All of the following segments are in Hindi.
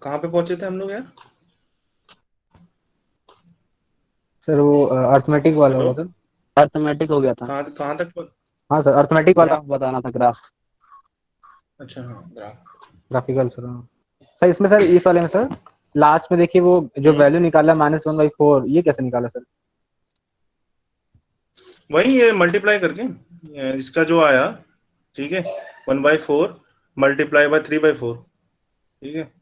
कहाँ पे पहुंचे थे हम लोग यार? सर वो अर्थमेटिक वाला हेलो, होगा सर। अर्थमेटिक हो गया था। कहाँ कहाँ तक हाँ सर, अर्थमेटिक वाला। ग्राफ बताना था, ग्राफ। अच्छा हाँ, ग्राफ। ग्राफिकल सर, हाँ। सर इसमें, सर इस वाले में सर लास्ट में देखिए वो जो हम्म, वैल्यू निकाला -1/4, ये कैसे निकाला सर? वही ये मल्टीप्लाई करके इसका जो आया, ठीक है, 1/4 मल्टीप्लाई बाय 3/4, ठीक है।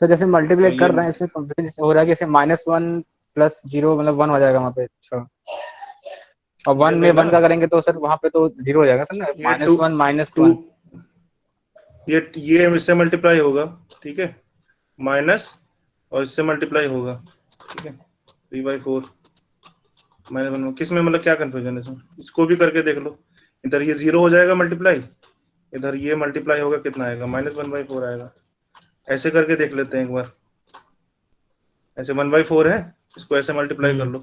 सर जैसे तो मल्टीप्लाई ये कर रहे हैं इसमें कंप्यूटर जैसे हो रहा है कि जैसे -1 + 0 मतलब 1 हो जाएगा वहाँ पे। अच्छा, और ये 1 में नहीं ना, 1 का करेंगे तो सर वहाँ पे तो 0 हो जाएगा सर ना, ये -1 टू -1। ये इससे मल्टीप्लाई होगा, ठीक है, माइनस, और इससे मल्टीप्लाई होगा, ठीक है, 3/4 -1। किस में मतलब क्या कंफ्यूजन है इसमें? इसको भी करके देख लो। इधर ये 0 हो जाएगा मल्टीप्लाई, इधर ये मल्टीप्लाई होगा, कितना आएगा? -1/4 आएगा। ऐसे करके देख लेते हैं एक बार। ऐसे 1/4 है, इसको ऐसे मल्टीप्लाई कर हम्म। लो,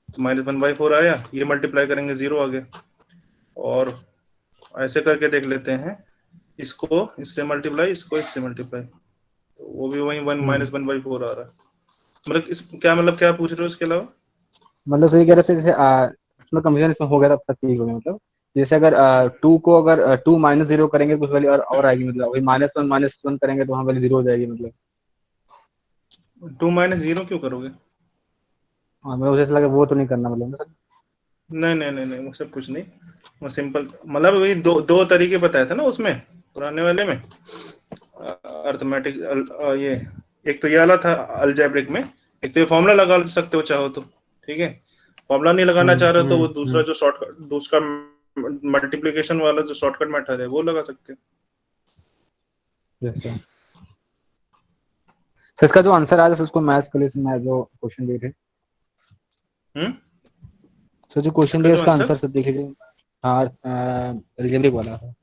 तो -1/4 आया, ये मल्टीप्लाई करेंगे 0 आ गया। और ऐसे करके देख लेते हैं, इसको इससे मल्टीप्लाई, इसको इससे मल्टीप्लाई, तो वो भी वही वन हम्म। -1/4 आ रहा है। मतलब इस क्या, मतलब क्या पूछ रहे हो इसके अलावा? मतलब सही कह रहे थे जैसे इसमें कंफ्यूजन इसमें हो गया था, तब ठीक हो गया मतलब। जैसे अगर 2 को अगर 2 -0 करेंगे कुछ वैल्यू और आएगी, मतलब वही -1 करेंगे तो वहाँ वैल्यू 0 हो जाएगी मतलब। 2 - 0 क्यों करोगे? हाँ मतलब मुझे ऐसा लगा वो तो नहीं करना मतलब ना सर। नहीं नहीं नहीं नहीं, वो सब कुछ नहीं। वो सिंपल, मतलब वही दो दो तरीके बताए थे ना उसमें, पुराने वाले में, अर्थमेटिक, ये एक तो ये वाला था अलजेब्रिक में। एक तो ये फॉर्मूला लगा सकते हो चाहो तो, ठीक है। फॉर्मूला नहीं लगाना चाह रहे हो तो वो दूसरा जो शॉर्टकट, दूसरा मल्टीप्लिकेशन वाला जो शॉर्टकट मेथड है वो लगा सकते हो। Yes sir. सर इसका जो आंसर आया था उसको मैच कर लिए मैं जो क्वेश्चन दिए थे। हम्म, सर जो क्वेश्चन इसका दिया जो उसका आंसर, आंसर सर देख लीजिए। हाँ, अलजेब्रिक वाला है।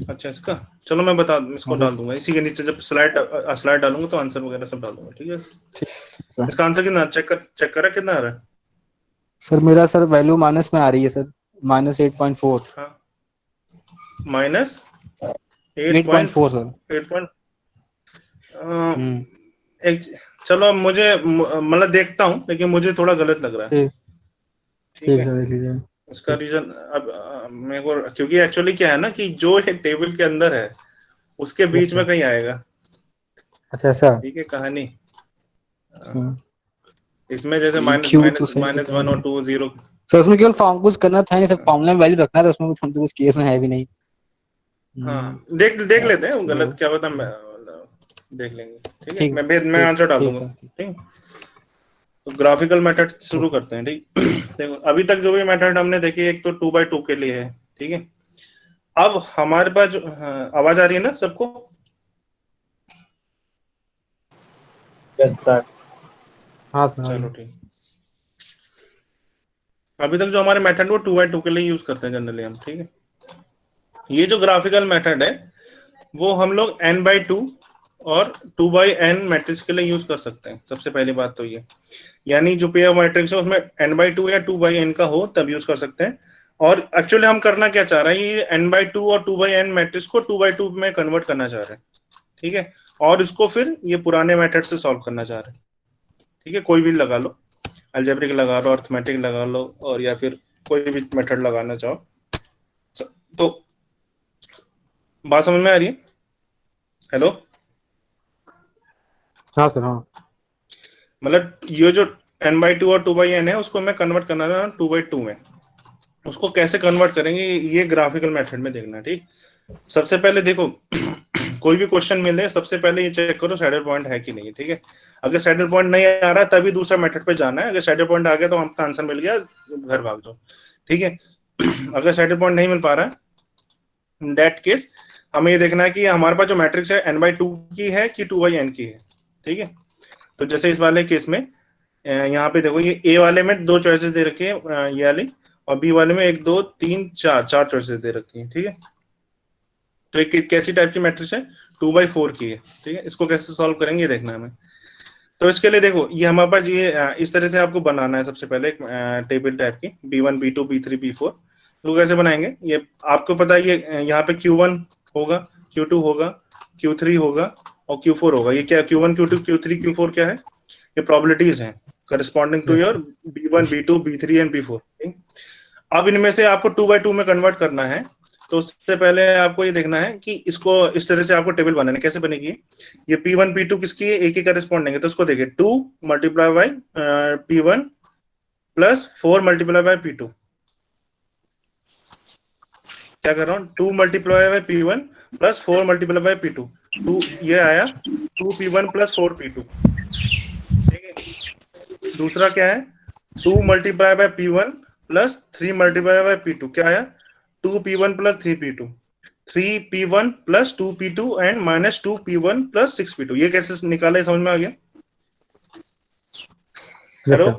अच्छा इसका, चलो मैं बता, इसको हाँ डाल सर। दूंगा इसी के नीचे, जब स्लाइड स्लाइड डालूंगा तो आंसर वगैरह सब डाल दूंगा, ठीक है। ठीक सर। इसका आंसर कितना, चेक करा कितना आ रहा है? सर मेरा सर वैल्यू माइनस में आ रही है सर, -8.4। हाँ, minus eight 8.4 sir. Point eight point hmm. एक, चलो अब मुझे मतलब देखता हूँ, लेकिन मुझे थोड़ा गलत लग रहा है, ठीक। ठीक ठीक है। सर, देख लीजिए। उसका रीजन अब मेरे को, क्योंकि एक्चुअली क्या है ना कि जो एक टेबल के अंदर है उसके यस बीच में सर। कहीं आएगा, अच्छा ऐसा। ठीक है कहानी। अच्छा, इसमें जैसे ये माइनस क्यू तो माइनस सही माइनस बता वन रहे और हैं। 2 0। सर उसमें केवल फॉर्म कुछ करना था नहीं सर, फॉर्मूला में वैल्यू रखना था उसमें, कुछ हम तो उस केस में है भी नहीं। हम्म। हाँ, देख देख लेते हैं, चलो। गलत क्या पता, देख लेंगे, ठीक है। ठीक मैं ठीक आंसर डाल ठीक दूंगा, सर। ठीक है। तो ग्राफिकल मेथड शुरू ओके। करते हैं, ठीक। देखो अभी तक जो भी मेथड हमने देखी, एक तो 2/2 के लिए है, ठीक है। अब हमारे पास हाँ, आवाज आ रही है ना सबको? Yes sir. हाँ सर, हाँ। चलो ठीक। अभी तक जो हमारे मेथड वो 2/2 के लिए यूज करते हैं जनरली हम, ठीक है। ये जो ग्राफिकल मेथड है वो हम लोग n/2 और 2/n मैट्रिक्स के लिए यूज कर सकते हैं। सबसे पहली बात तो ये, यानी जो पेयर मैट्रिक्स है उसमें n/2 या 2/n का हो तब यूज कर सकते हैं। और एक्चुअली हम करना क्या चाह रहे हैं, ये n/2 और 2/n मैट्रिक्स को 2/2 में कन्वर्ट करना चाह रहे हैं, ठीक है। और इसको फिर ये पुराने मेथड से सॉल्व करना चाह रहे हैं, ठीक है। कोई भी लगा लो, अलजेब्रिक लगा लो, अर्थमेटिक लगा लो, और या फिर कोई भी मेथड लगाना चाहो। तो बात समझ में आ रही है? हेलो, हाँ सर, हाँ। मतलब ये जो n/2 और 2/n है उसको मैं कन्वर्ट करना था 2/2 में। उसको कैसे कन्वर्ट करेंगे ये ग्राफिकल मेथड में देखना, ठीक। सबसे पहले देखो, कोई भी क्वेश्चन मिले सबसे पहले ये चेक करो सैडल पॉइंट है कि नहीं, ठीक है। अगर सैडल पॉइंट नहीं आ रहा तभी दूसरा मेथड पे जाना है। अगर सैडल पॉइंट आ गया तो आपका आंसर मिल गया, घर भाग जाओ, ठीक है। अगर सैडल पॉइंट नहीं मिल पा रहा है, इन दैट केस हमें ये देखना है कि हमारे पास जो मैट्रिक्स है n/2 की है कि 2/n की है, ठीक है। तो जैसे इस वाले केस में यहाँ पे देखो, ये ए वाले में दो चॉइसेस दे रखे हैं, ये वाली, और बी वाले में 1 2 3 4 चार चॉइसेस दे रखी हैं, ठीक है। तो एक कैसी टाइप की मैट्रिक्स है, 2/4 की है, ठीक है। इसको कैसे सॉल्व करेंगे ये देखना है हमें। तो इसके लिए देखो, ये हमारे पास ये इस तरह से आपको बनाना है। सबसे पहले एक टेबल टाइप की, B1 B2 B3 B4। तो कैसे बनाएंगे ये आपको पता है, ये यहाँ पे Q1 होगा, Q2 होगा, Q3 होगा, और Q4 होगा। ये क्या Q1 Q2 Q3 Q4 क्या है? ये प्रोबेबिलिटीज हैं corresponding to Yes, your B1 B2 B3 and B4। अब इनमें से आपको 2/2 में कन्वर्ट करना है, तो उससे पहले आपको ये देखना है कि इसको इस तरह से आपको टेबल बनाना है। कैसे बनेगी? ये P1 P2 किसकी है? एक ही करस्पॉन्डिंग है, तो उसको देखिए 2 multiply by P1 plus 4 multiply by P2। क्या कर रहा हूँ? 2 multiply by P1 plus 4 multiply by P2। 2 ये आया 2P1 प्लस 4P2। ठीक है। दूसरा क्या है? 2 multiply by P1 plus 3 multiply by P2। क्या आया? 2P1 plus 3P2। 3P1 plus 2P2 and minus 2P1 plus 6P2। ये कैसे निकाला है? समझ में आ गया? yes hello, sir.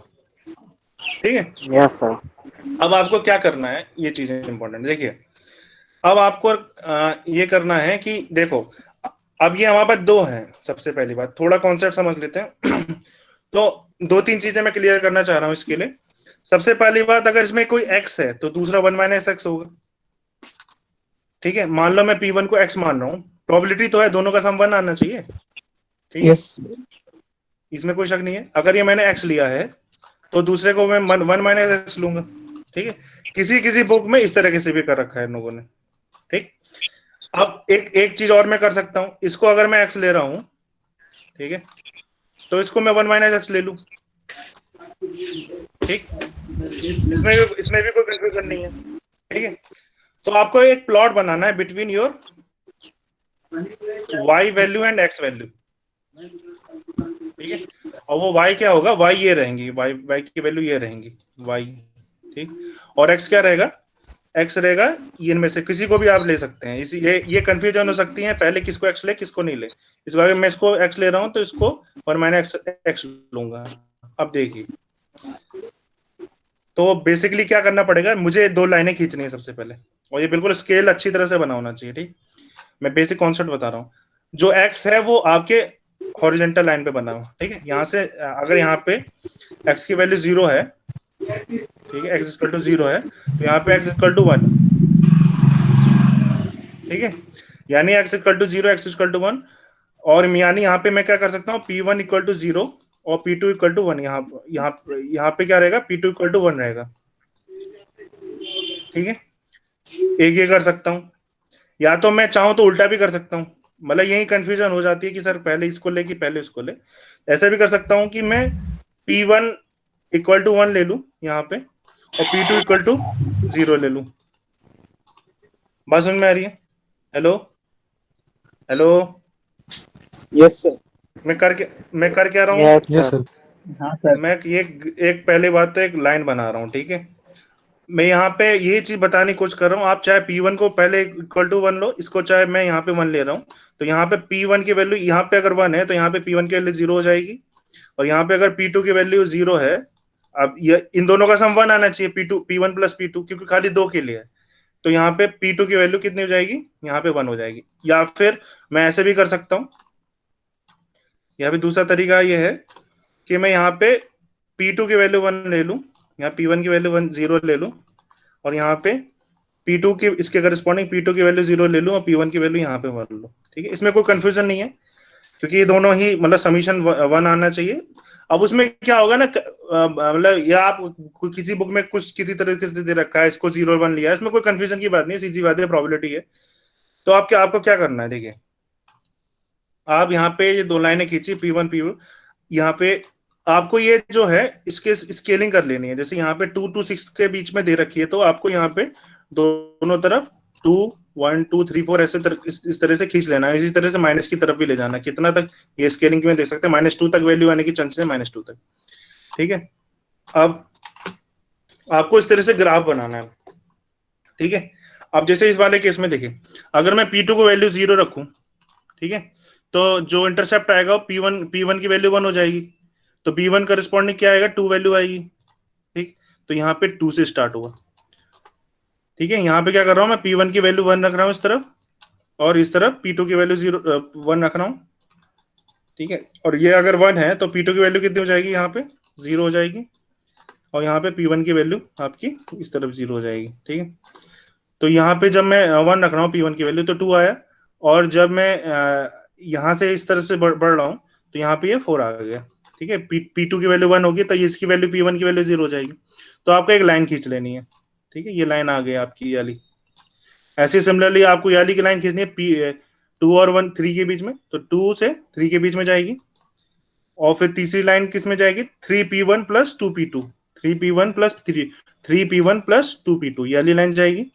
ठीक है। Yes sir. अब आपको क्या करना है, ये चीजें इंपॉर्टेंट देखिए। अब आपको ये करना है कि देखो, अब ये हमारे पास दो है। सबसे पहली बात थोड़ा कॉन्सेप्ट समझ लेते हैं। तो दो तीन चीजें मैं क्लियर करना चाह रहा हूं इसके लिए। सबसे पहली बात, अगर इसमें कोई x है तो दूसरा 1 माइनस एक्स होगा। ठीक है, मान लो मैं P1 को x मान रहा हूँ, प्रोबेबिलिटी तो है दोनों का सम 1 आना चाहिए। ठीक है, Yes. इसमें कोई शक नहीं है। अगर ये मैंने x लिया है तो दूसरे को मैं 1 माइनस एक्स लूंगा। ठीक है, किसी किसी बुक में इस तरीके से भी कर रखा है इन लोगों ने। ठीक, अब एक एक चीज और मैं कर सकता हूं, इसको अगर मैं x ले रहा हूं, ठीक है, तो इसको मैं 1 माइनस एक्स ले लूं। ठीक, इसमें भी कोई कंफ्यूजन नहीं है। ठीक है, तो आपको एक प्लॉट बनाना है between your y value and x value. ठीक है, और वो y क्या होगा? y ये रहेंगी, y की वैल्यू ये रहेंगी y। ठीक, और x क्या रहेगा? x रहेगा इनमें से किसी को भी आप ले सकते हैं। इसी ये कंफ्यूजन हो सकती है पहले किसको x ले किसको नहीं ले। इस बार मैं इसको x ले रहा हूं तो इसको और मैंने x लूंगा। अब देखिए, तो बेसिकली क्या करना पड़ेगा, मुझे दो लाइनें खींचनी है सबसे पहले, और ये बिल्कुल स्केल अच्छी तरह से बना होना चाहिए। ठीक, मैं बेसिक कॉन्सेप्ट बता रहा हूँ। जो x है वो आपके हॉरिजॉन्टल लाइन पे बना हुआ। ठीक है, यहाँ से अगर यहाँ पे x की वैल्यू 0 है, ठीक है, x इक्वल टू 0 है, तो यहाँ पे x इक्वल टू 1। ठीक है, यानी x equal to 0 x equal to 1। और यानी यहाँ पे मैं क्या कर सकता हूँ, P1 इक्वल टू 0 और P2 इक्वल टू 1। यहाँ पे क्या रहेगा? P2 इक्वल टू 1 रहेगा। ठीक है, एक ये कर सकता हूँ, या तो मैं चाहूं तो उल्टा भी कर सकता हूँ। मतलब यही कंफ्यूजन हो जाती है कि सर पहले इसको ले कि पहले इसको ले। ऐसा भी कर सकता हूँ कि मैं P1 इक्वल टू 1 ले लूं यहाँ पे, और P2 इक्वल टू 0 ले लूं। बात समझ में आ रही है? Hello, hello, yes sir. मैं कर क्या रहा हूँ? Yes Yes sir. sir. हाँ सर। मैं ये एक पहले बात तो एक लाइन बना रहा हूँ। ठीक है, मैं यहाँ पे ये चीज बताने की कोशिश कर रहा हूँ। आप चाहे P1 को पहले इक्वल टू 1 लो, इसको चाहे मैं यहाँ पे 1 ले रहा हूँ, तो यहाँ पे P1 की वैल्यू यहाँ पे अगर 1 है तो यहाँ पे P1 की वैल्यू 0 हो जाएगी, और यहाँ पे अगर P2 की वैल्यू 0 है, अब ये इन दोनों का सम 1 आना चाहिए, P1 प्लस P2, क्योंकि खाली दो के लिए है। तो यहाँ पे P2 की वैल्यू कितनी हो जाएगी? यहाँ पे 1 हो जाएगी। या फिर मैं ऐसे भी कर सकता हूँ, या फिर दूसरा तरीका ये है कि मैं यहाँ पे P2 की वैल्यू 1 ले लूँ, यहाँ P1 की वैल्यू 0 ले लूँ, और यहाँ पे P2 की इसके करस्पॉन्डिंग P2 की वैल्यू 0 ले लूँ, और P1 की वैल्यू यहाँ पे 1 लूँ। ठीक है, इसमें कोई कंफ्यूजन नहीं है, क्योंकि ये दोनों ही मतलब समीशन 1 आना चाहिए। अब उसमें क्या होगा ना, मतलब या आप किसी बुक में कुछ किसी तरीके से दे रखा है, इसको 0 1 लिया है, इसमें कोई कंफ्यूजन की बात नहीं, सीधी बात है, प्रोबेबिलिटी है। तो आपको क्या करना है, देखिए, आप यहाँ पे ये दो लाइनें खींची P1 P2, यहाँ पे आपको ये जो है इसके स्केलिंग कर लेनी है। जैसे यहाँ पे 2 to 6 के बीच में दे रखी है, तो आपको यहाँ पे दोनों तरफ 2 1 2 3 4 ऐसे इस तरह से खींच लेना है। इसी तरह से माइनस की तरफ भी ले जाना, कितना तक ये स्केलिंग में देख सकते हैं, -2 तक वैल्यू आने की चांसेस है, -2 तक। ठीक है, अब आपको इस तरह से ग्राफ बनाना है। ठीक है, अब जैसे इस वाले केस में देखिए, अगर मैं P2 को वैल्यू 0 रखूं, ठीक है, तो जो इंटरसेप्ट आएगा वो P1 की वैल्यू 1 हो जाएगी, तो P1 करस्पॉन्डिंग क्या आएगा? 2 वैल्यू आएगी। ठीक, तो यहाँ पे 2 से स्टार्ट हुआ। ठीक है, यहाँ पे क्या कर रहा हूँ मैं, P1 की वैल्यू 1 रख रहा हूँ इस तरफ, और इस तरफ P2 की वैल्यू 1 रख रहा हूँ। ठीक है, और ये अगर 1 है तो P2 की वैल्यू कितनी हो जाएगी? यहाँ पे 0 हो जाएगी, और यहाँ पे P1 की वैल्यू आपकी इस तरफ 0 हो जाएगी। ठीक है, तो यहाँ पे जब मैं 1 रख रहा हूँ P1 की वैल्यू, तो 2 आया, और जब मैं यहाँ से इस तरफ से बढ़ रहा हूँ तो यहाँ पे ये 4 आ गया, ठीक है। P2 की वैल्यू 1 होगी तो इसकी वैल्यू P1 की वैल्यू 0 हो जाएगी। तो आपको एक लाइन खींच लेनी है, ठीक है। ये लाइन आ गई आपकी ये वाली। ऐसे सिमिलरली आपको ये वाली की लाइन खींचनी है 2 और 1 3 के बीच में, तो 2 से 3 के बीच में जाएगी। और फिर तीसरी लाइन किस में जाएगी, 3P1 plus 2P2, 3P1 plus 3P1 plus 2P2 ये वाली लाइन जाएगी।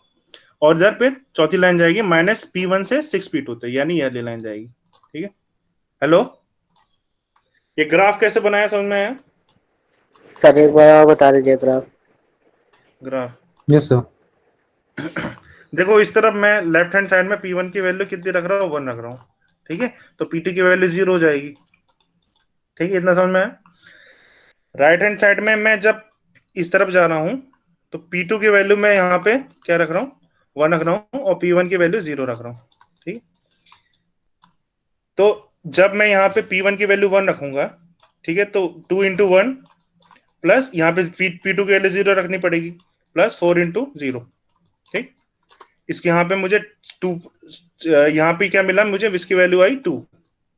और इधर पे चौथी लाइन जाएगी -P1 से 6P2 तक, यानी ये वाली लाइन जाएगी, ठीक है। हेलो, ये ग्राफ कैसे बनाया समझ में आया? सर एक बार और बता दीजिए ग्राफ। Graph yes sir. देखो इस तरफ मैं लेफ्ट हैंड साइड में P1 की वैल्यू कितनी रख रहा हूँ, 1 रख रहा हूँ, ठीक है। तो P2 की वैल्यू 0 हो जाएगी, ठीक है। इतना समझ में आया? राइट हैंड साइड में मैं जब इस तरफ जा रहा हूं तो P2 की वैल्यू मैं यहाँ पे क्या रख रहा हूँ, 1 रख रहा हूँ, और P1 की वैल्यू 0 रख रहा हूँ, ठीक। तो जब मैं यहाँ पे P1 की वैल्यू 1 रखूंगा, ठीक है, तो 2 इंटू 1 प्लस यहाँ पे P2 की वैल्यू 0 रखनी पड़ेगी, प्लस 4 इंटू 0, ठीक। इसके यहाँ पे मुझे 2, यहाँ पे क्या मिला मुझे, इसकी वैल्यू आई 2,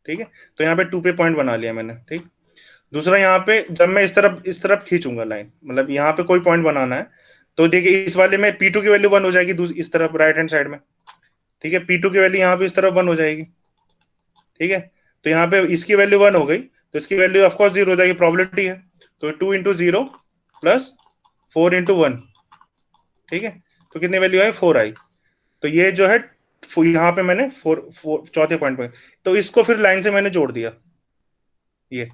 ठीक है। तो यहाँ पे 2 पे पॉइंट बना लिया मैंने, ठीक। दूसरा यहाँ पे जब मैं इस तरफ खींचूंगा लाइन, मतलब यहाँ पे कोई पॉइंट बनाना है, तो देखिए इस वाले में P2 की वैल्यू 1 हो जाएगी इस तरफ राइट हैंड साइड में, ठीक है। P2 की वैल्यू यहाँ पे इस तरफ 1 हो जाएगी, ठीक है। तो यहाँ पे इसकी वैल्यू 1 हो गई तो इसकी वैल्यू ऑफकोर्स 0 हो जाएगी, प्रोबेबिलिटी है। तो 2 इंटू 0 प्लस 4 इंटू 1, ठीक है। तो कितनी वैल्यू आई, 4 आई। तो ये जो है यहाँ पे मैंने 4 चौथे पॉइंट पे, तो इसको फिर लाइन से मैंने जोड़ दिया। ये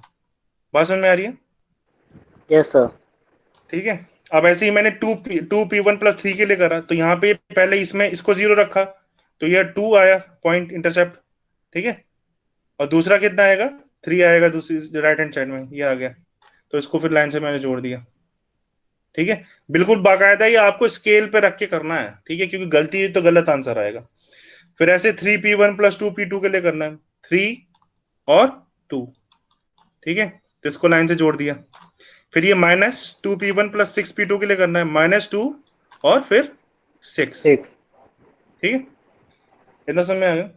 बात समझ में आ रही है? Yes sir. ठीक है। अब ऐसे ही मैंने 2P1 प्लस 3 के लिए करा, तो यहाँ पे पहले इसमें इसको 0 रखा तो यह 2 आया पॉइंट इंटरसेप्ट, ठीक है। और दूसरा कितना आएगा, 3 आएगा दूसरी राइट हैंड साइड में, ये आ गया। तो इसको फिर लाइन से मैंने जोड़ दिया, ठीक है। बिल्कुल बाकायदा ये आपको स्केल पे रख के करना है, ठीक है, क्योंकि गलती तो गलत आंसर आएगा। फिर ऐसे 3P1 प्लस 2P2 के लिए करना है, 3 और 2, ठीक है। तो इसको लाइन से जोड़ दिया। फिर ये -2P1 प्लस 6P2 के लिए करना है, -2 और फिर 6, 6। ठीक है। इतना समझ में आ गया?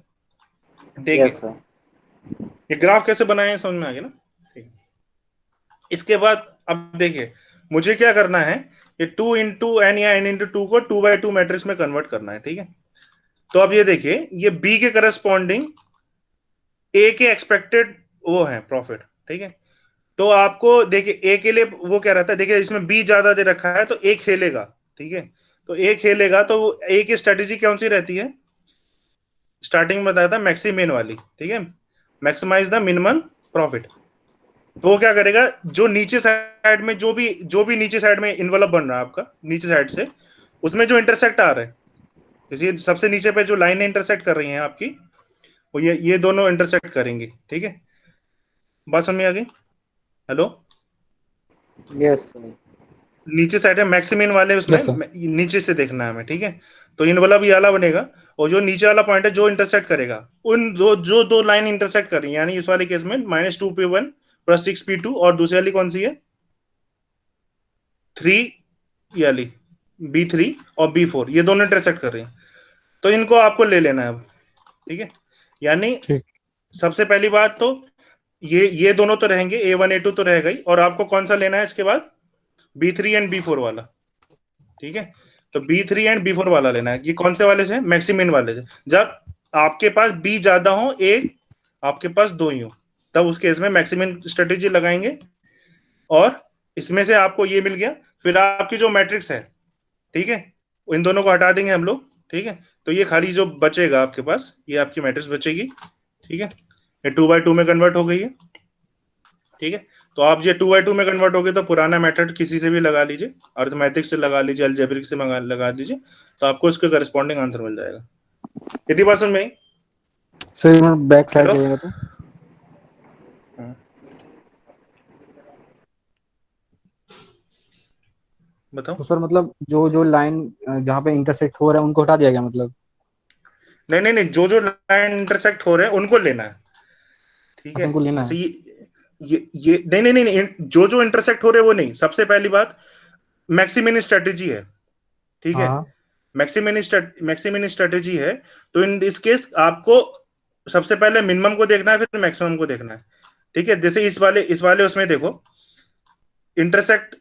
देखिए यस सर। ये ग्राफ कैसे बनाए हैं समझ में आ गया ना, ठीक। इसके बाद अब देखिए मुझे क्या करना है, ये 2 इंटू n या n इंटू 2 को 2/2 मैट्रिक्स में कन्वर्ट करना है, ठीक है। तो अब ये देखिए ये B के करस्पॉन्डिंग A के एक्सपेक्टेड वो है प्रॉफिट, ठीक है। तो आपको देखिए A के लिए वो क्या रहता है, देखिए इसमें B ज्यादा दे रखा है तो A खेलेगा, ठीक है। तो A खेलेगा तो A की स्ट्रेटेजी कौन सी रहती है, स्टार्टिंग में बताया था मैक्सिमिन वाली, ठीक है, मैक्सिमाइज द मिनिमम प्रॉफिट। तो वो क्या करेगा, जो नीचे साइड में जो भी नीचे साइड में इन्वेलप बन रहा है आपका नीचे साइड से, उसमें जो इंटरसेक्ट आ रहा है, जैसे सबसे नीचे पे जो लाइनें इंटरसेक्ट कर रही हैं आपकी, वो ये दोनों इंटरसेक्ट करेंगी, ठीक है। बात समझ में आ गई? Hello, yes sir. नीचे साइड है मैक्सिमिन वाले, उसमें Yes, sir. नीचे से देखना है हमें, ठीक है। तो इन वाला भी आला बनेगा, और जो नीचे वाला पॉइंट है जो इंटरसेक्ट करेगा, उन दो लाइन इंटरसेक्ट कर रही है, यानी इस वाले केस में -2P1 प्लस 6P2, और दूसरी वाली कौन सी है, 3 वाली B3 और B4, ये दोनों इंटरसेक्ट कर रही हैं। तो इनको आपको ले लेना है अब, ठीक है। यानी ठीक। सबसे पहली बात तो ये दोनों तो रहेंगे, A1 A2 तो रहेगा ही, और आपको कौन सा लेना है इसके बाद, B3 एंड B4 वाला, ठीक है। तो B3 एंड B4 वाला लेना है। ये कौन से वाले से, मैक्सिमिन वाले से। जब आपके पास B ज्यादा हो, A आपके पास 2 ही हो, तब उस केस में मैक्सिमिन स्ट्रेटेजी लगाएंगे, और इसमें से आपको ये मिल गया। फिर आपकी जो मैट्रिक्स है, ठीक है, इन दोनों को हटा देंगे हम लोग, ठीक है। तो ये खाली जो बचेगा आपके पास, ये आपकी मैट्रिक्स बचेगी, ठीक है। ये 2/2 में कन्वर्ट हो गई है, ठीक है। तो आप ये 2/2 में कन्वर्ट हो गए तो पुराना मेथड किसी से भी लगा लीजिए, अर्थमेटिक से लगा लीजिए, अलजेब्रिक से लगा लीजिए, तो आपको इसके करस्पॉन्डिंग आंसर मिल जाएगा। कितनी बात समझ में आई? सर मैं बैक साइड हेलो, जाइएगा तो बताओ। सर मतलब जो जो लाइन जहाँ पे इंटरसेक्ट हो रहा है उनको हटा दिया गया मतलब। नहीं नहीं नहीं, जो जो लाइन इंटरसेक्ट हो रहे हैं उनको लेना है, ठीक अच्छा है। उनको लेना जैसे है। ये नहीं नहीं नहीं नहीं, जो जो इंटरसेक्ट हो रहे हैं वो नहीं। सबसे पहली बात मैक्सिमिन स्ट्रेटेजी है, ठीक है। हाँ मैक्सिमिन स्ट्रेटेजी है, तो इन दिस केस आपको सबसे पहले मिनिमम को देखना है, फिर मैक्सिमम को देखना है, ठीक है। जैसे इस वाले उसमें देखो इंटरसेक्ट,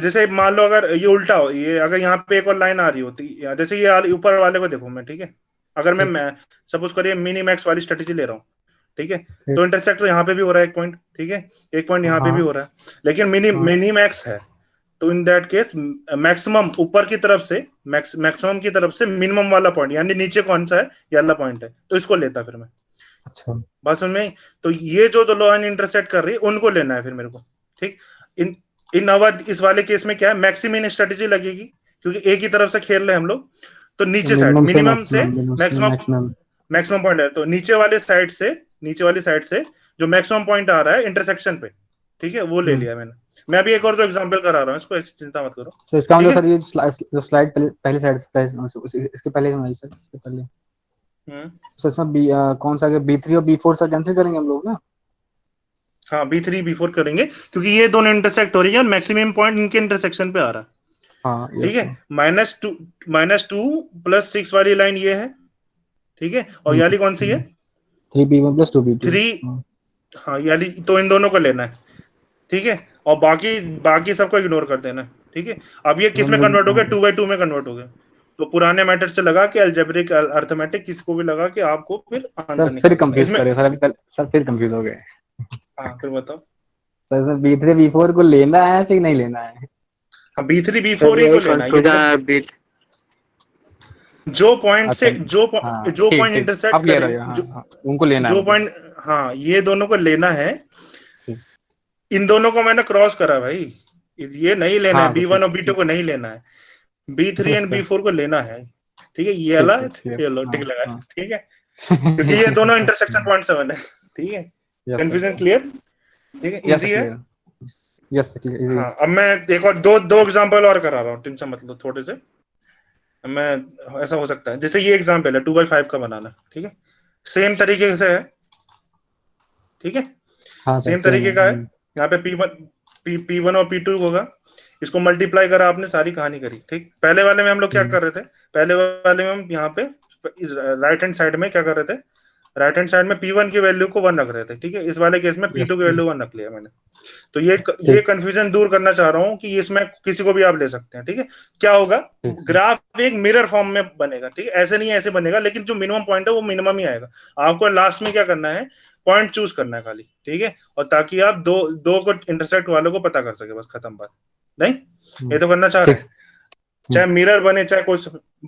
जैसे मान लो अगर ये उल्टा हो, ये अगर यहाँ पे एक और लाइन आ रही होती, जैसे ये ऊपर वाले को देखो मैं, ठीक है। अगर मैं सपोज करिए मिनी मैक्स वाली स्ट्रेटेजी ले रहा हूँ, ठीक है, तो इंटरसेक्ट तो यहाँ पे भी हो रहा है एक पॉइंट, ठीक है, एक पॉइंट यहाँ पे भी हो रहा है, लेकिन मिनी मैक्स है, तो इन दैट केस मैक्सिमम ऊपर की तरफ से, मैक्सिमम की तरफ से मिनिमम वाला पॉइंट, यानी नीचे कौन सा है, ये वाला पॉइंट है, तो इसको लेता फिर मैं। अच्छा बात समझ में आई? तो ये जो दो लाइन इंटरसेक्ट कर रही है उनको लेना है फिर मेरे को, ठीक। इन इन अवध इस वाले केस में क्या है, मैक्सिमम स्ट्रेटेजी लगेगी, क्योंकि एक ही तरफ से खेल रहे हैं हम लोग, तो नीचे साइड मिनिमम से मिनिमम से मैक्सिमम, मिनिमम से मैक्सिमम, मैक्सिमम। मैक्सिमम पॉइंट है, तो नीचे वाली साइड से जो मैक्सिमम पॉइंट आ रहा है इंटरसेक्शन पे, ठीक है, वो ले लिया मैंने। मैं अभी एक और दो एग्जांपल करा रहा हूँ, इसको ऐसी चिंता मत करो, तो इसका ठीक मतलब है। सर ये जो स्लाइड पहले साइड इसके पहले हमारी सर, इसके पहले सर इसमें कौन सा B3 और B4 सर कैंसिल करेंगे हम लोग ना? हाँ, B3 B4 करेंगे, क्योंकि ये दोनों इंटरसेक्ट हो रही है और मैक्सिमम पॉइंट इनके इंटरसेक्शन पे आ रहा है, हाँ ठीक यस है। -2 + 6 वाली लाइन ये है, ठीक है, और ये वाली कौन सी है, 3B1 + 2B2। 3, हाँ ये वाली, तो इन दोनों को लेना है, ठीक है, और बाकी बाकी सबको इग्नोर कर देना है, ठीक है। अब ये किस में कन्वर्ट हो गया, 2/2 में कन्वर्ट हो गया, तो पुराने मेथड से लगा के अलजेब्रिक अर्थमेटिक किसी को भी लगा के आपको फिर सर आंसर फिर निकाल देना कंफ्यूज इसमें। कर रहे हो सर, अभी सर फिर कंफ्यूज हो गए। हाँ फिर बताओ। सर सर B3 B4 को लेना है कि नहीं लेना है? हाँ, B3 सर B4 ही को यही लेना है, ये कंफ्यूजन देखो है अभी। जो पॉइंट अच्छा से हाँ जो ठीक पॉइंट ठीक, इंटरसेक्ट अब क्लियर हो करे, गया। हाँ हाँ, उनको लेना है जो मतलब। पॉइंट, हाँ ये दोनों को लेना है। ठीक। इन दोनों को मैंने क्रॉस करा भाई, ये नहीं लेना है, हाँ तो B1 ठीक और B2 ठीक। को नहीं लेना है, B3 yes and sir, B4 को लेना है, ठीक है, ये ठीक अलर्ट, ठीक ठीक। ये लो हाँ टिक लगा, हाँ। ठीक है, क्योंकि ये दोनों इंटरसेक्शन पॉइंट से बने, ठीक है। यस सर, कंफ्यूजन क्लियर, ठीक है, यस सर इजी है। Clear. Yes sir clear, easy. हाँ, अब मैं एक और दो दो एग्जांपल और करा रहा हूँ, टेंशन मतलब थोड़े से, मैं ऐसा हो सकता है, जैसे ये एग्जांपल है 2/5 का बनाना, ठीक है, सेम तरीके से है, ठीक है, हाँ सर सेम सेम तरीके है। का है। यहाँ पे P1 और P2 होगा, इसको मल्टीप्लाई करा आपने, सारी कहानी करी, ठीक। पहले वाले में हम लोग क्या कर रहे थे, पहले वाले में हम यहाँ पे राइट हैंड साइड में क्या कर रहे थे, राइट हैंड साइड में P1 की वैल्यू को 1 रख रहे थे, ठीक है। इस वाले केस में यस P2 की वैल्यू 1 रख लिया मैंने। तो ये ठीक कंफ्यूजन दूर करना चाह रहा हूँ कि इसमें किसी को भी आप ले सकते हैं, ठीक है। क्या होगा, ठीक सर। ग्राफ एक मिरर फॉर्म में बनेगा, ठीक है, ऐसे नहीं ऐसे बनेगा, लेकिन जो मिनिमम पॉइंट है वो मिनिमम ही आएगा। आपको लास्ट में क्या करना है, पॉइंट चूज करना है खाली, ठीक है, और ताकि आप दो दो को इंटरसेक्ट वालों को पता कर सके, बस खत्म बात। नहीं, ये तो करना चाह रहे ठीक। हैं, चाहे मिरर बने चाहे कोई,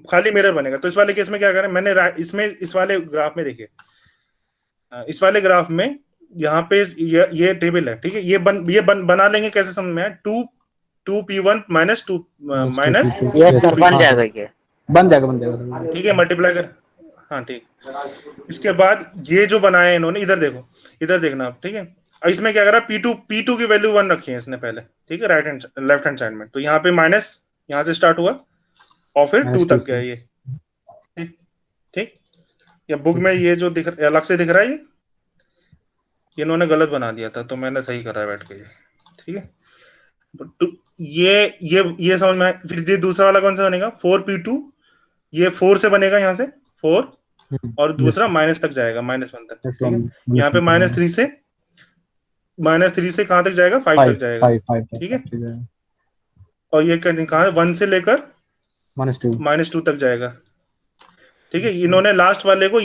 खाली मिरर बनेगा। तो इस वाले केस में क्या करें, मैंने इसमें इस वाले ग्राफ में देखिए, इस वाले ग्राफ में यहाँ पे ये टेबल है, ठीक है, बना लेंगे कैसे, समझ में है, 2P1 -2 minus yes two sir P one two हाँ सर, जाएगा ये। बन जाएगा बन जाएगा सर। ठीक है, मल्टीप्लाई कर, हाँ ठीक। इसके बाद ये जो बनाया इन्होंने, इधर देखो, इधर देखना आप, ठीक है। अब इसमें क्या करा, P2 की वैल्यू 1 रखी है इसने पहले, ठीक है, लेफ्ट हैंड साइड में, तो यहाँ पे माइनस, यहाँ से स्टार्ट हुआ और फिर 2 -2 तक गया से। ये, ठीक ठीक। या बुक में ये जो दिख अलग से दिख रहा है, ये इन्होंने गलत बना दिया था, तो मैंने सही करा है बैठ के ये, ठीक है। तो ये समझ में फिर ये दूसरा वाला कौन सा बनेगा, 4P2, ये 4 से बनेगा यहाँ से 4, और यस दूसरा माइनस तक जाएगा, -1 तक, यस ठीक है। वन, यहाँ पे -3 से कहां तक जाएगा, 5 तक 5 जाएगा, 5 5 ठीक है। ठीक है। और ये कहाँ है, 1 से लेकर -2। -2 तक जाएगा, ठीक है। इन्होंने लास्ट वाले को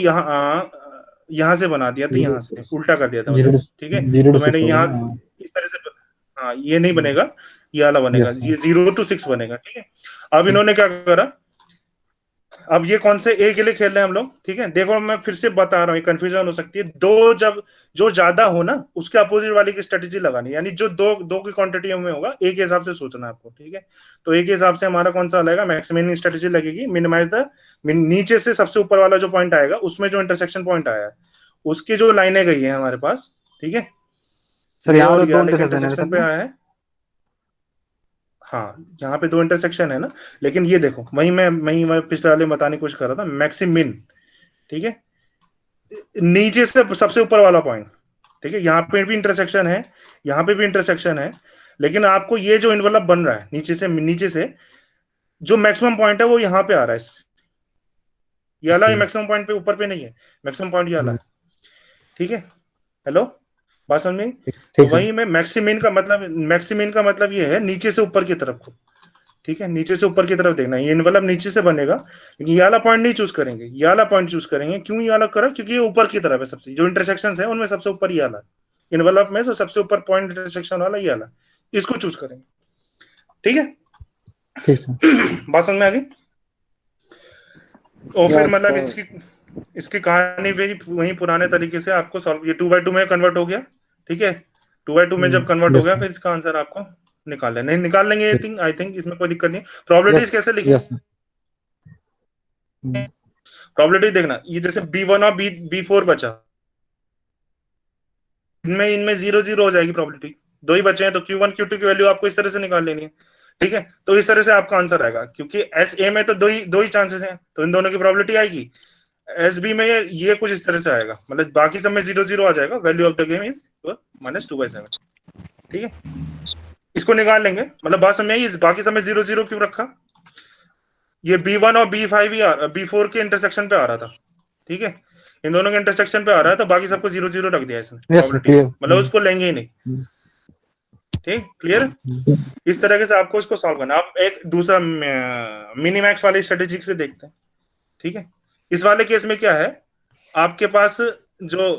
यहाँ से बना दिया था, यहाँ से उल्टा कर दिया था जीरो मतलब, टू ठीक है। 0 to तो मैंने 6 होगा यहाँ ना? इस तरह से, हाँ ये नहीं बनेगा, ये वाला बनेगा, यस ये 0 to 6 बनेगा, ठीक है। अब इन्होंने क्या करा, अब ये कौन से ए के लिए खेल रहे हैं हम लोग, ठीक है। देखो मैं फिर से बता रहा हूँ, कंफ्यूजन हो सकती है, दो जब जो ज्यादा हो ना, उसके अपोजिट वाले की स्ट्रेटेजी लगानी, यानी जो दो दो की क्वांटिटी में होगा, एक के हिसाब से सोचना है आपको, ठीक है। तो एक के हिसाब से हमारा कौन सा लगेगा, मैक्सिमम स्ट्रेटेजी लगेगी, मिनिमाइज द, नीचे से सबसे ऊपर वाला जो पॉइंट आएगा, उसमें जो इंटरसेक्शन पॉइंट आया है, उसकी जो लाइनें गई है हमारे पास, ठीक है, सर ये यहाँ और तो ये दो वाले के इंटरसेक्शन है इंटरसेक्शन सर पे ना? आया है। हाँ, यहाँ पे दो इंटरसेक्शन है ना, लेकिन ये देखो, वही मैं पिछले वाले में बताने की कोशिश कर रहा था, मैक्सिमिन, ठीक है, नीचे से सबसे ऊपर वाला पॉइंट, ठीक है। यहाँ पे भी इंटरसेक्शन है, यहाँ पे भी इंटरसेक्शन है, लेकिन आपको ये जो इन्वलप बन रहा है नीचे से जो मैक्सिमम पॉइंट है वो यहाँ पे आ रहा है, ये वाला मैक्सिमम पॉइंट पे ऊपर पे नहीं है, मैक्सिमम पॉइंट ये वाला है, ठीक है। हेलो, बात समझ में? तो ठीक है। वही में मैक्सिमिन का मतलब ये है नीचे से ऊपर की तरफ को, ठीक है, नीचे से ऊपर की तरफ देखना है। ये इन्वलप नीचे से बनेगा, लेकिन ये वाला पॉइंट नहीं चूज करेंगे, ये वाला पॉइंट चूज करेंगे। क्यों ये वाला करा? क्योंकि ये ऊपर की तरफ है, सबसे जो इंटरसेक्शन है उनमें सबसे ऊपर ये वाला इन्वलप में, सबसे ऊपर पॉइंट इंटरसेक्शन वाला ये वाला, इसको चूज करेंगे, ठीक है। ठीक है। बात समझ में आ गई? और फिर यस मतलब सर। इसकी इसकी कहानी भी वही पुराने तरीके से आपको सॉल्व, ये 2/2 में कन्वर्ट हो गया, ठीक है। 2/2 में जब कन्वर्ट हो यस गया, सर। फिर इसका आंसर आपको निकाल लेना, नहीं निकाल लेंगे, आई थिंक इसमें कोई दिक्कत नहीं। यस प्रोबेबिलिटीज कैसे लिखेंगे? यस। प्रोबेबिलिटी देखना, ये जैसे B1 और B4 बचा, इनमें इनमें 0 0 हो जाएगी प्रोबेबिलिटी, दो ही बचे हैं, तो Q1 Q2 की वैल्यू आपको इस तरह से निकाल लेनी है, ठीक है। तो इस तरह से आपका आंसर आएगा, क्योंकि एस ए में तो दो ही चांसेस हैं, तो इन दोनों की प्रोबेबिलिटी आएगी। एस बी में ये कुछ इस तरह से आएगा, मतलब बाकी सब में 0 0 आ जाएगा। Value of the game is -2/7, ठीक है। इसको निकाल लेंगे, मतलब बात समझ आई? बाकी सब में 0 0 क्यों रखा? ये B1 और B5 ही B4 के इंटरसेक्शन पे आ रहा था, ठीक है, इन दोनों के इंटरसेक्शन पे आ रहा है, तो बाकी सबको 0 0 रख दिया इसने यस प्रोबेबिलिटी में, क्लियर। मतलब उसको लेंगे ही नहीं, ठीक, क्लियर। इस तरीके से आपको इसको सॉल्व करना। आप एक दूसरा मिनीमैक्स वाली स्ट्रेटेजी से देखते हैं, ठीक है। इस वाले केस में क्या है, आपके पास जो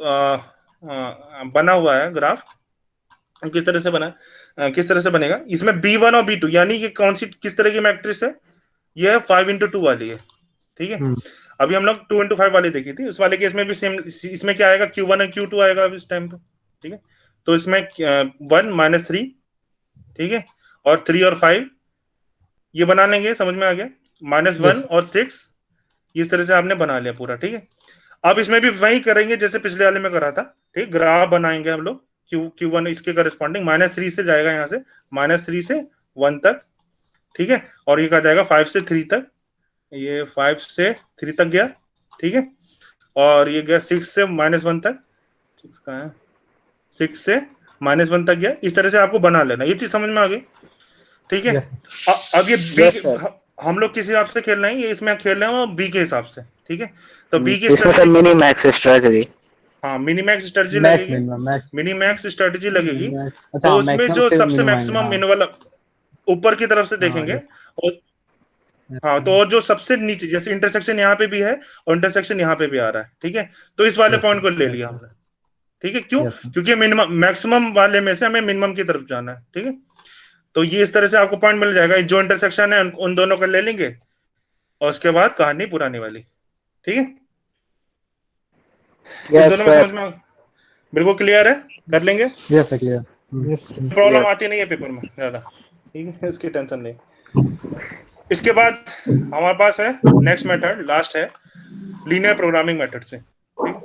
बना हुआ है ग्राफ, किस तरह से बना, किस तरह से बनेगा, इसमें B1 और B2 यानी ये कौन सी किस तरह की मैट्रिक्स है, ये है 5x2 वाली है, ठीक है। अभी हम लोग 2x5 वाली देखी थी, उस वाले केस में भी सेम, इसमें क्या आएगा, Q1 और Q2 आएगा इस टाइम पे, ठीक है। तो इसमें 1 - 3, ठीक है, और 3 और 5 ये बना लेंगे, समझ में आ गया। -1 और 6, इस तरह से आपने बना लिया पूरा, ठीक है। अब इसमें भी वही करेंगे जैसे पिछले वाले में करा था, ठीक, ग्राफ बनाएंगे हम लोग। Q1 इसके करस्पॉन्डिंग -3 से जाएगा, यहाँ से -3 से 1 तक, ठीक है, और ये कहा जाएगा 5 से 3 तक, ये 5 से 3 तक गया, ठीक है, और ये गया 6 से -1 तक, 6 कहाँ है, 6 से -1 तक गया। इस तरह से आपको बना लेना, ये चीज समझ में आ गई, ठीक है। अब ये बी, यस सर। हम लोग किस हिसाब से खेल रहे हैं, ये इसमें खेल रहे हैं बी के हिसाब से, ठीक है। तो बी की इसमें sir strategy, mini max strategy. हाँ मिनीमैक्स स्ट्रेटजी मैक्स लगेगी, मिनिमम मैक्स मिनीमैक्स स्ट्रेटजी लगेगी। मैक्स। अच्छा तो हाँ, उसमें मैक्सिमम जो से सबसे मिनिमम है। मैक्सिमम हाँ इनवल ऊपर की तरफ से हाँ देखेंगे, यस। और हाँ, तो और जो सबसे नीचे, जैसे इंटरसेक्शन यहाँ पे भी है और इंटरसेक्शन यहाँ पे भी आ रहा है, ठीक है, तो इस वाले यस पॉइंट को ले यस लिया हमने, ठीक है। क्यों? यस। क्योंकि मिनिमम मैक्सिमम वाले में से हमें मिनिमम की तरफ जाना है, ठीक है। तो ये इस तरह से आपको पॉइंट मिल जाएगा, जो इंटरसेक्शन है उन दोनों को ले लेंगे, और उसके बाद कहानी पुरानी वाली, ठीक है। इन यस दोनों में सर। समझ में बिल्कुल क्लियर है, कर लेंगे, yes clear. Yes. Problem yes. आती नहीं है पेपर में ज्यादा, ठीक है, इसकी टेंशन नहीं। इसके बाद हमारे पास है नेक्स्ट मेथड, लास्ट है लीनियर प्रोग्रामिंग मेथड से, ठीक है।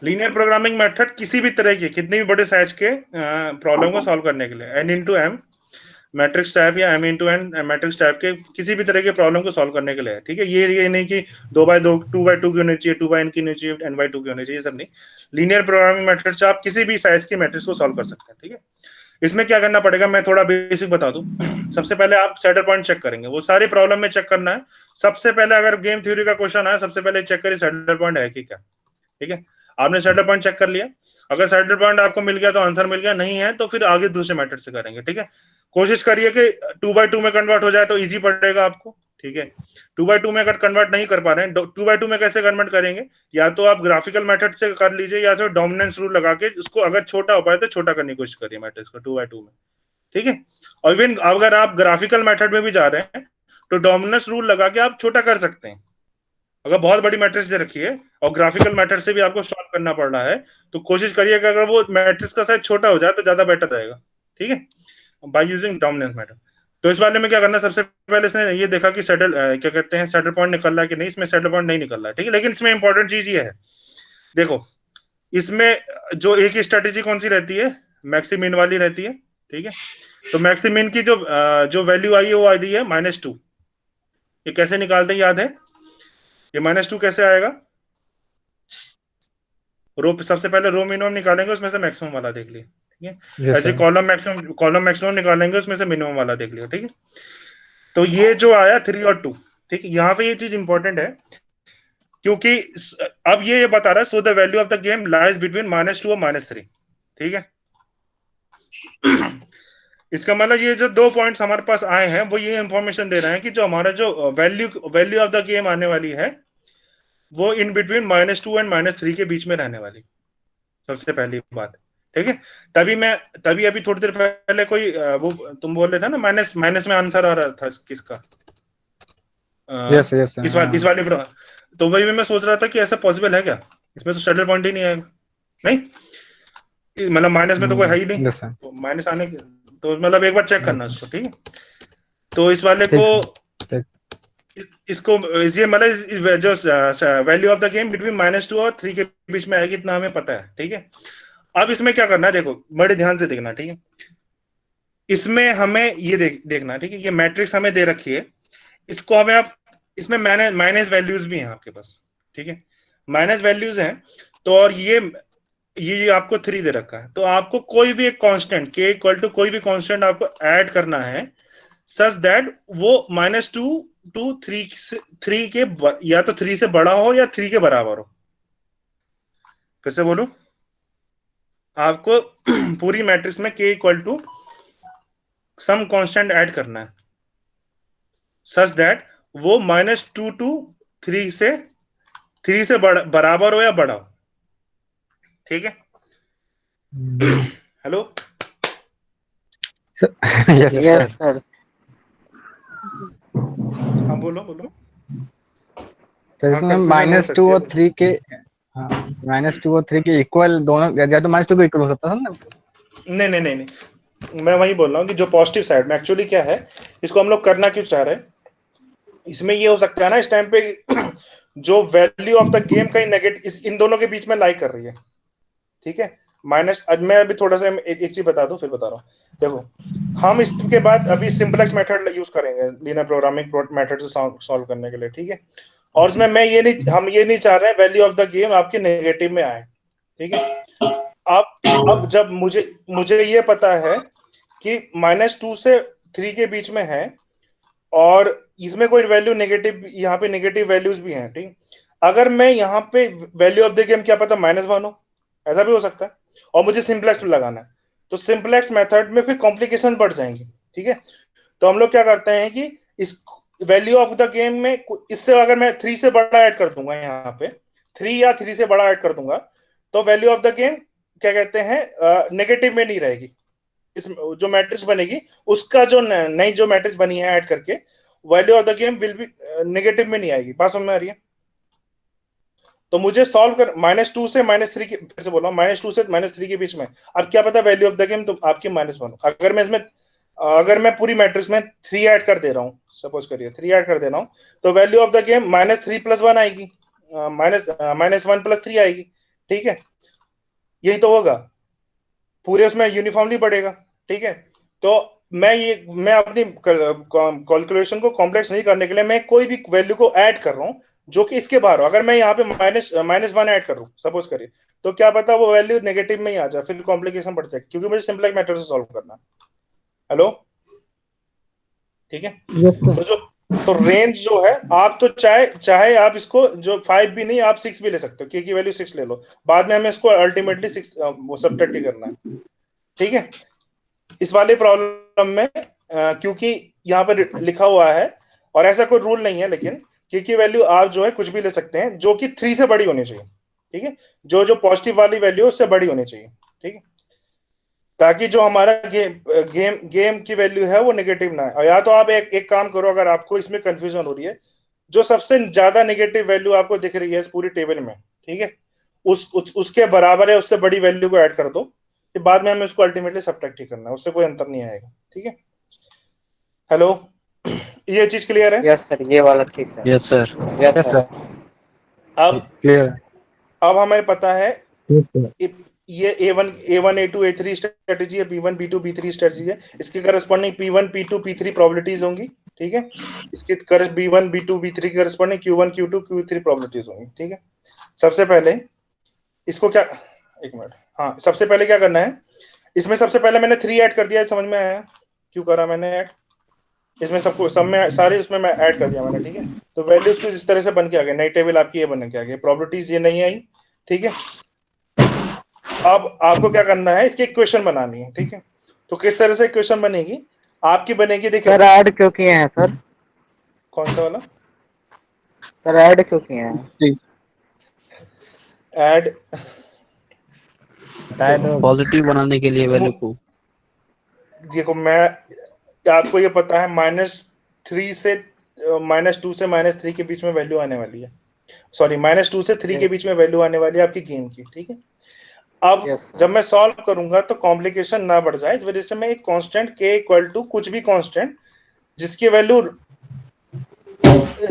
लीनियर प्रोग्रामिंग मेथड किसी भी तरह के, कितने भी बड़े साइज के प्रॉब्लम को सॉल्व करने के लिए, n×m मैट्रिक्स टाइप या m×n मैट्रिक्स टाइप के किसी भी तरह के प्रॉब्लम को सॉल्व करने के लिए है, ठीक है। ये नहीं कि 2x2 2x2 की होनी चाहिए, 2n की होनी चाहिए, n/2 की होनी चाहिए, सब नहीं। लीनियर प्रोग्रामिंग मेथड से आप किसी भी साइज की मैट्रिक्स को सॉल्व कर सकते हैं, ठीक है। इसमें क्या करना पड़ेगा, मैं थोड़ा बेसिक बता दूं। सबसे पहले आप सैडल पॉइंट चेक करेंगे, वो सारे प्रॉब्लम में चेक करना है। सबसे पहले अगर गेम थ्योरी का क्वेश्चन आया, सबसे पहले चेक करिए सैडल पॉइंट है कि क्या, ठीक है। आपने सैडल पॉइंट चेक कर लिया, अगर सैडल पॉइंट आपको मिल गया तो आंसर मिल गया, नहीं है तो फिर आगे दूसरे मेथड से करेंगे, ठीक है। कोशिश करिए कि 2x2 में कन्वर्ट हो जाए तो इजी पड़ेगा आपको, ठीक है। 2x2 में अगर कन्वर्ट नहीं कर पा रहे हैं, 2x2 में कैसे कन्वर्ट करेंगे, या तो आप ग्राफिकल मेथड से कर लीजिए, या तो डोमिनेंस रूल लगा के उसको अगर छोटा हो पाए तो छोटा करने की कोशिश करिए मैट्रिक्स को 2x2 में, ठीक है। और इवन अगर आप ग्राफिकल मेथड में भी जा रहे हैं तो डोमिनेंस रूल लगा के आप छोटा कर सकते हैं। अगर बहुत बड़ी मैट्रिक्स दे रखी है और ग्राफिकल मेथड से भी आपको सॉल्व करना पड़ रहा है, तो कोशिश करिए कि अगर वो मैट्रिक्स का साइज छोटा हो जाए तो ज्यादा बेटर रहेगा, ठीक है, बाय यूजिंग डोमिनेंस मेथड। तो इस वाले में क्या करना, सबसे पहले इसने ये देखा कि सेटल क्या कहते हैं, सेटल पॉइंट निकल रहा है कि नहीं, इसमें सेटल पॉइंट नहीं निकल रहा है, ठीक है। लेकिन इसमें इंपॉर्टेंट चीज ये है, देखो इसमें जो एक ही स्ट्रेटेजी कौन सी रहती है, मैक्सिमिन वाली रहती है, ठीक है। तो मैक्सिमिन की जो वैल्यू आई है वो आई है -2। ये कैसे निकालते हैं, याद है? ये -2 कैसे आएगा, रो सबसे पहले रो मिनिमम निकालेंगे, उसमें से मैक्सिमम वाला देख लिया, ठीक है। यस ऐसे सर। कॉलम मैक्सिमम निकालेंगे, उसमें से मिनिमम वाला देख लिया, ठीक है। तो ये जो आया 3 और 2, ठीक है, यहाँ पे ये चीज इंपॉर्टेंट है, क्योंकि अब ये बता रहा है so the value of the game lies between -2 और -3। ठीक है, इसका मतलब ये जो 2 पॉइंट्स हमारे पास आए हैं वो ये इंफॉर्मेशन दे रहे हैं कि जो हमारा जो वैल्यू ऑफ द गेम आने वाली है वो इन बिटवीन -2 एंड -3 के बीच में रहने वाली, सबसे पहली बात। ठीक है, तभी अभी थोड़ी देर पहले कोई वो तुम बोल रहे थे ना, माइनस माइनस में आंसर आ रहा था किसका, यस यस इस वाले तो वही मैं सोच रहा था कि ऐसा पॉसिबल है क्या, इसमें तो सैडल पॉइंट ही नहीं आएगा, नहीं मतलब माइनस में तो कोई है ही नहीं, यस सर, तो माइनस आने के, तो मतलब एक बार चेक करना यस उसको। ठीक है, तो इस वाले को ठीक सर, ठीक। इसको ये मतलब जो value of the game between -2 और 3 के बीच में आएगी, इतना हमें पता है। ठीक है, अब इसमें क्या करना है, देखो बड़े ध्यान से देखना। ठीक है, इसमें हमें ये देखना। ठीक है, ये मैट्रिक्स हमें दे रखी है, इसको हमें अब इसमें माइनस वैल्यूज भी हैं आपके पास। ठीक है, माइनस वैल्यूज हैं, तो और ये आपको 3 दे रखा है, तो आपको कोई भी एक कांस्टेंट के इक्वल टू कोई भी कांस्टेंट आपको ऐड करना है सच दैट वो -2 टू 3 के या तो 3 से बड़ा हो या 3 के बराबर हो। फिर से बोलूं, आपको पूरी मैट्रिक्स में के equal to some constant add करना है सच दैट वो -2 टू 3 से बराबर हो या बड़ा हो। ठीक है, hello, yes yes sir. Sir. हाँ बोलो बोलो। तो हाँ, इसमें कंफ्यूजन हो -2 सकती है और 3 के, हाँ, -2 और 3 के इक्वल दोनों, या तो -2 के इक्वल हो सकता है ना। नहीं नहीं नहीं नहीं, मैं वही बोल रहा हूँ कि जो पॉजिटिव साइड में एक्चुअली क्या है, इसको हम लोग करना क्यों चाह रहे हैं, इसमें ये हो सकता है ना इस टाइम पे जो वैल्यू ऑफ द गेम का नेगेटिव इन दोनों के बीच में लाई कर रही है। ठीक है, माइनस, मैं अभी थोड़ा सा एक चीज बता दूं फिर बता रहा हूँ। देखो, हम इसके बाद अभी सिंपलेक्स मेथड यूज करेंगे लीनियर प्रोग्रामिंग मेथड से सॉल्व करने के लिए। ठीक है, और उसमें हम ये नहीं चाह रहे हैं वैल्यू ऑफ द गेम आपके नेगेटिव में आए। ठीक है, अब जब मुझे मुझे ये पता है कि -2 से 3 के बीच में है, और इसमें कोई वैल्यू नेगेटिव, यहाँ पे नेगेटिव वैल्यूज भी हैं। ठीक, अगर मैं यहाँ पे वैल्यू ऑफ द गेम क्या पता -1 हो, ऐसा भी हो सकता है, और मुझे सिंपलेक्स लगाना है, तो सिंपलेक्स मेथड में फिर कॉम्प्लिकेशन बढ़ जाएंगी। ठीक है, तो हम लोग क्या करते हैं कि इस वैल्यू ऑफ द गेम में इससे अगर मैं 3 से बड़ा ऐड कर दूंगा, यहाँ पे 3 या 3 से बड़ा ऐड कर दूंगा, तो वैल्यू ऑफ द गेम क्या कहते हैं नेगेटिव में नहीं रहेगी। इस जो मैट्रिक्स बनेगी उसका जो नई जो मैट्रिक्स बनी है ऐड करके, value of the game will be negative में नहीं आएगी। बात समझ में आ रही है? तो मुझे सॉल्व कर -2 से -3 के, फिर से बोल रहा हूँ, -2 से -3 के बीच में, अब क्या पता वैल्यू ऑफ द गेम तो आपकी -1 अगर मैं इसमें अगर मैं पूरी मैट्रिक्स में 3 ऐड कर दे रहा हूँ, सपोज करिए 3 ऐड कर दे रहा हूँ, तो वैल्यू ऑफ द गेम -3 + 1 आएगी, -1 + 3 आएगी। ठीक है, यही तो होगा, पूरे उसमें यूनिफॉर्मली बढ़ेगा। ठीक है, तो मैं अपनी कैलकुलेशन को कॉम्प्लेक्स नहीं करने के लिए मैं कोई भी वैल्यू को ऐड कर रहा हूँ जो कि इसके बाहर हो। अगर मैं यहाँ पे -1 ऐड कर रहा हूँ सपोज करिए, तो क्या पता वो वैल्यू नेगेटिव में ही आ जाए, फिर कॉम्प्लिकेशन बढ़ जाए, क्योंकि मुझे सिंपल मेथड से सॉल्व करना है। हेलो, ठीक है, यस सर। तो रेंज जो है, आप तो चाहे चाहे आप इसको जो 5 भी नहीं, आप 6 भी ले सकते हो, की वैल्यू 6 ले लो, बाद में हमें इसको अल्टीमेटली 6 वो सब्ट्रैक्ट ही करना है। ठीक है, इस वाले प्रॉब्लम में क्योंकि यहाँ पर लिखा हुआ है, और ऐसा कोई रूल नहीं है, लेकिन की वैल्यू आप जो है कुछ भी ले सकते हैं जो कि 3 से बड़ी होनी चाहिए। ठीक है, जो पॉजिटिव वाली वैल्यू उससे बड़ी होनी चाहिए। ठीक है, ताकि जो हमारा गेम की वैल्यू है वो नेगेटिव ना है। या तो आप एक काम करो, अगर आपको इसमें कंफ्यूजन हो रही है, जो सबसे ज्यादा नेगेटिव वैल्यू आपको दिख रही है इस पूरी टेबल में, ठीक है, उसके बराबर है उससे बड़ी वैल्यू को ऐड कर दो, फिर बाद में हमें उसको अल्टीमेटली सब्ट्रैक्ट ही करना है, उससे कोई अंतर नहीं आएगा। ठीक है, हेलो, ये चीज क्लियर है? यस सर, ये वाला ठीक है। Yes sir. Yes yes sir. Sir, अब क्लियर। अब हमें पता है ठीक सर। ये A1 A2 A3 स्ट्रेटेजी है, B1 B2 B3 स्ट्रेटेजी है, इसके corresponding P1 P2 P3 probabilities होंगी। ठीक है, इसके B1 B2 B3 के corresponding Q1 Q2 Q3 probabilities होंगी। ठीक है, सबसे पहले इसको क्या, एक मिनट, हाँ, सबसे पहले क्या करना है, इसमें सबसे पहले मैंने 3 ऐड कर दिया है, समझ में आया क्यों करा मैंने ऐड? इसमें सबको सब में सारे इसमें मैं ऐड कर दिया मैंने, ठीक है। तो वैल्यूज कुछ इस तरह से बन के आ गए, नई टेबल आपकी ये बन के आ गई, प्रॉपर्टीज ये नहीं आई, ठीक है। अब आपको क्या करना है, इसकी इक्वेशन बनानी है, ठीक है। तो किस तरह से इक्वेशन बनेगी आपकी, बनेगी देखिए। सर ऐड क्यों किए हैं सर? कौन सा वाला सर ऐड क्यों किए हैं? ऐड? बताया तो पॉजिटिव बनाने के लिए वैल्यू को। देखो मैं, आपको ये पता है -3 से -2 से -3 के बीच में वैल्यू आने वाली है, सॉरी -2 से 3 के बीच में वैल्यू आने वाली है आपकी गेम की, ठीक है। अब यस सर। जब मैं सॉल्व करूंगा तो कॉम्प्लिकेशन ना बढ़ जाए, इस वजह से मैं एक कांस्टेंट k इक्वल टू कुछ भी कांस्टेंट जिसकी वैल्यू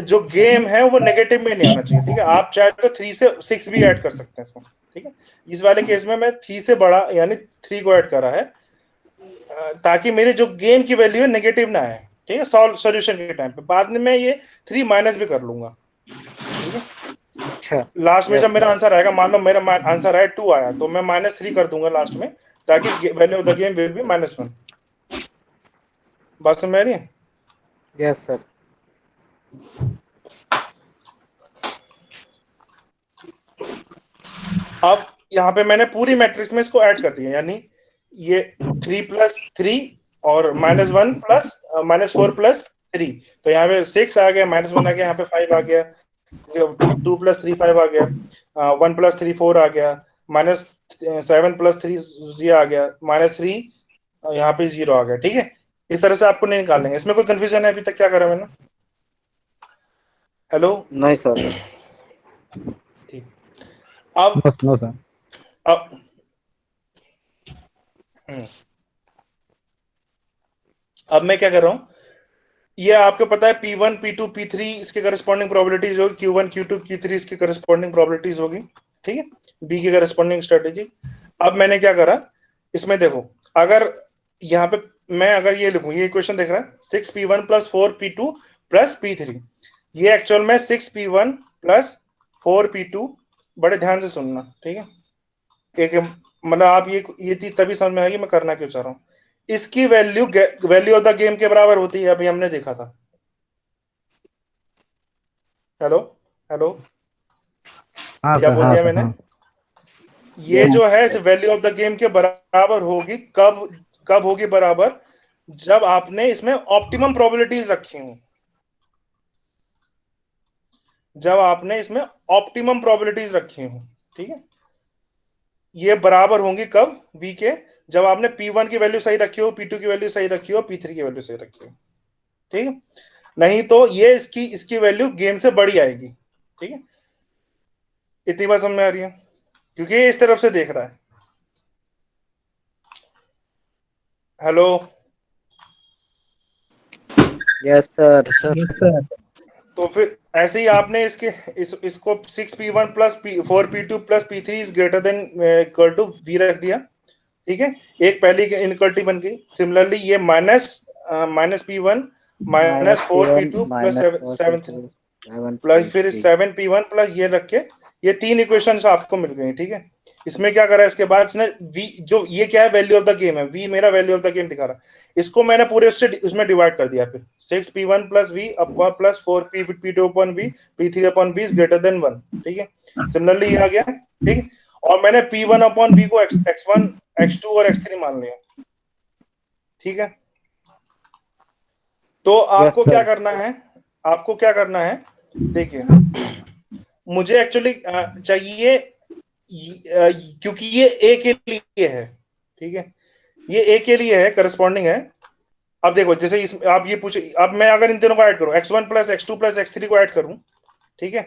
जो गेम है वो नेगेटिव में नहीं आना चाहिए, ठीक है। आप चाहे तो 3 से 6 भी ऐड कर सकते हैं इसमें, ठीक है। इस वाले केस में मैं 3 से बड़ा यानी 3 को ऐड करा है, ताकि मेरे जो गेम की वैल्यू है नेगेटिव ना आए, ठीक है। सॉल्व सॉल्यूशन के टाइम पे बाद में मैं ये 3 माइनस भी कर लूंगा, ठीक है। अच्छा। लास्ट में यस जब मेरा सर। आंसर आएगा, मान लो मेरा आंसर आया 2 आया, तो मैं -3 कर दूंगा लास्ट में, ताकि value of the game will be -1। बात समझ में आ रही है? Yes sir. अब यहाँ पे मैंने पूरी मैट्रिक्स में इसको ऐड कर दिया, यानी ये 3+3 और -1 प्लस -4 प्लस 3, तो यहाँ पे 6 आ गया, -1 आ गया, यहाँ पे 5 आ गया, 2+3 5 आ गया, 1+3 4 आ गया, -7+3 0 आ गया, -3 यहाँ पे 0 आ गया, ठीक है। इस तरह से आपको नहीं निकालेंगे। इसमें कोई कंफ्यूजन है अभी तक, क्या करा मैंने? हेलो? नहीं सर। ठीक। अब नो सर। अब हम्म, अब मैं क्या कर रहा हूँ, ये आपको पता है P1 P2 P3 इसके करस्पॉन्डिंग प्रोबेबिलिटीज होगी, Q1 Q2 Q3 इसकी करस्पॉन्डिंग प्रोबेबिलिटीज होगी, ठीक है। बी की करस्पॉन्डिंग स्ट्रेटेजी। अब मैंने क्या करा, इसमें देखो, अगर यहाँ पे मैं अगर ये लिखूं, ये इक्वेशन देख रहा है 6P1 plus 4P2 plus P3, ये एक्चुअल में 6P1 प्लस 4P2, बड़े ध्यान से सुनना, ठीक है। एक मतलब आप ये चीज तभी समझ में आएगी मैं करना क्यों चाह रहा हूँ। इसकी value value of the game के बराबर होती है, अभी हमने देखा था। हेलो? हेलो? हाँ क्या सर, बोल हाँ दिया सर, मैंने? हाँ। ये यस जो है sir. Value of the game के बराबर होगी कब? कब होगी बराबर? जब आपने इसमें ऑप्टिमम प्रोबेबिलिटीज रखी हो, जब आपने इसमें ऑप्टिमम प्रोबेबिलिटीज रखी हो, ठीक है। ये बराबर होंगी कब? v के, जब आपने P1 की वैल्यू सही रखी हो, P2 की वैल्यू सही रखी हो, P3 की वैल्यू सही रखी हो, ठीक है। नहीं तो ये इसकी इसकी वैल्यू गेम से बड़ी आएगी, ठीक है। इतनी बात समझ में आ रही है? क्योंकि ये इस तरफ से देख रहा है। Hello? Yes sir. Yes sir. तो फिर ऐसे ही आपने इसको 6P1 plus 4P2 plus P3 is greater than equal to V रख दिया, ठीक है। एक पहली इनइक्वालिटी बन गई। सिमिलरली ये -P1 -P1 -4P2 plus 7 -4P2 plus फिर 7P3। 7P1 प्लस ये रख के ये 3 इक्वेशंस आपको मिल गई, ठीक है। इसमें क्या करा इसके बाद इसने v, जो ये क्या है, वैल्यू ऑफ द गेम है, v मेरा वैल्यू ऑफ द गेम दिखा रहा है, इसको मैंने पूरे उसमें डिवाइड कर दिया। फिर 6P1 plus v upon plus 4P2 upon v P3 upon v is greater then 1, ठीक है। सिमिलरली ये आ गया, ठीक है। और मैंने P1 अपॉन v को x1 x2 और x3 मान लिया, ठीक है। तो यस आपको क्या सर। करना है, आपको क्या करना है, देखिए, मुझे एक्चुअली चाहिए क्योंकि ये ए के लिए है, ठीक है। ये ए के लिए है, करस्पॉन्डिंग है। अब देखो, जैसे आप ये पूछे, अब मैं अगर इन दोनों को ऐड करूं, x1 plus x2 plus x3 को ऐड करूं, ठीक है।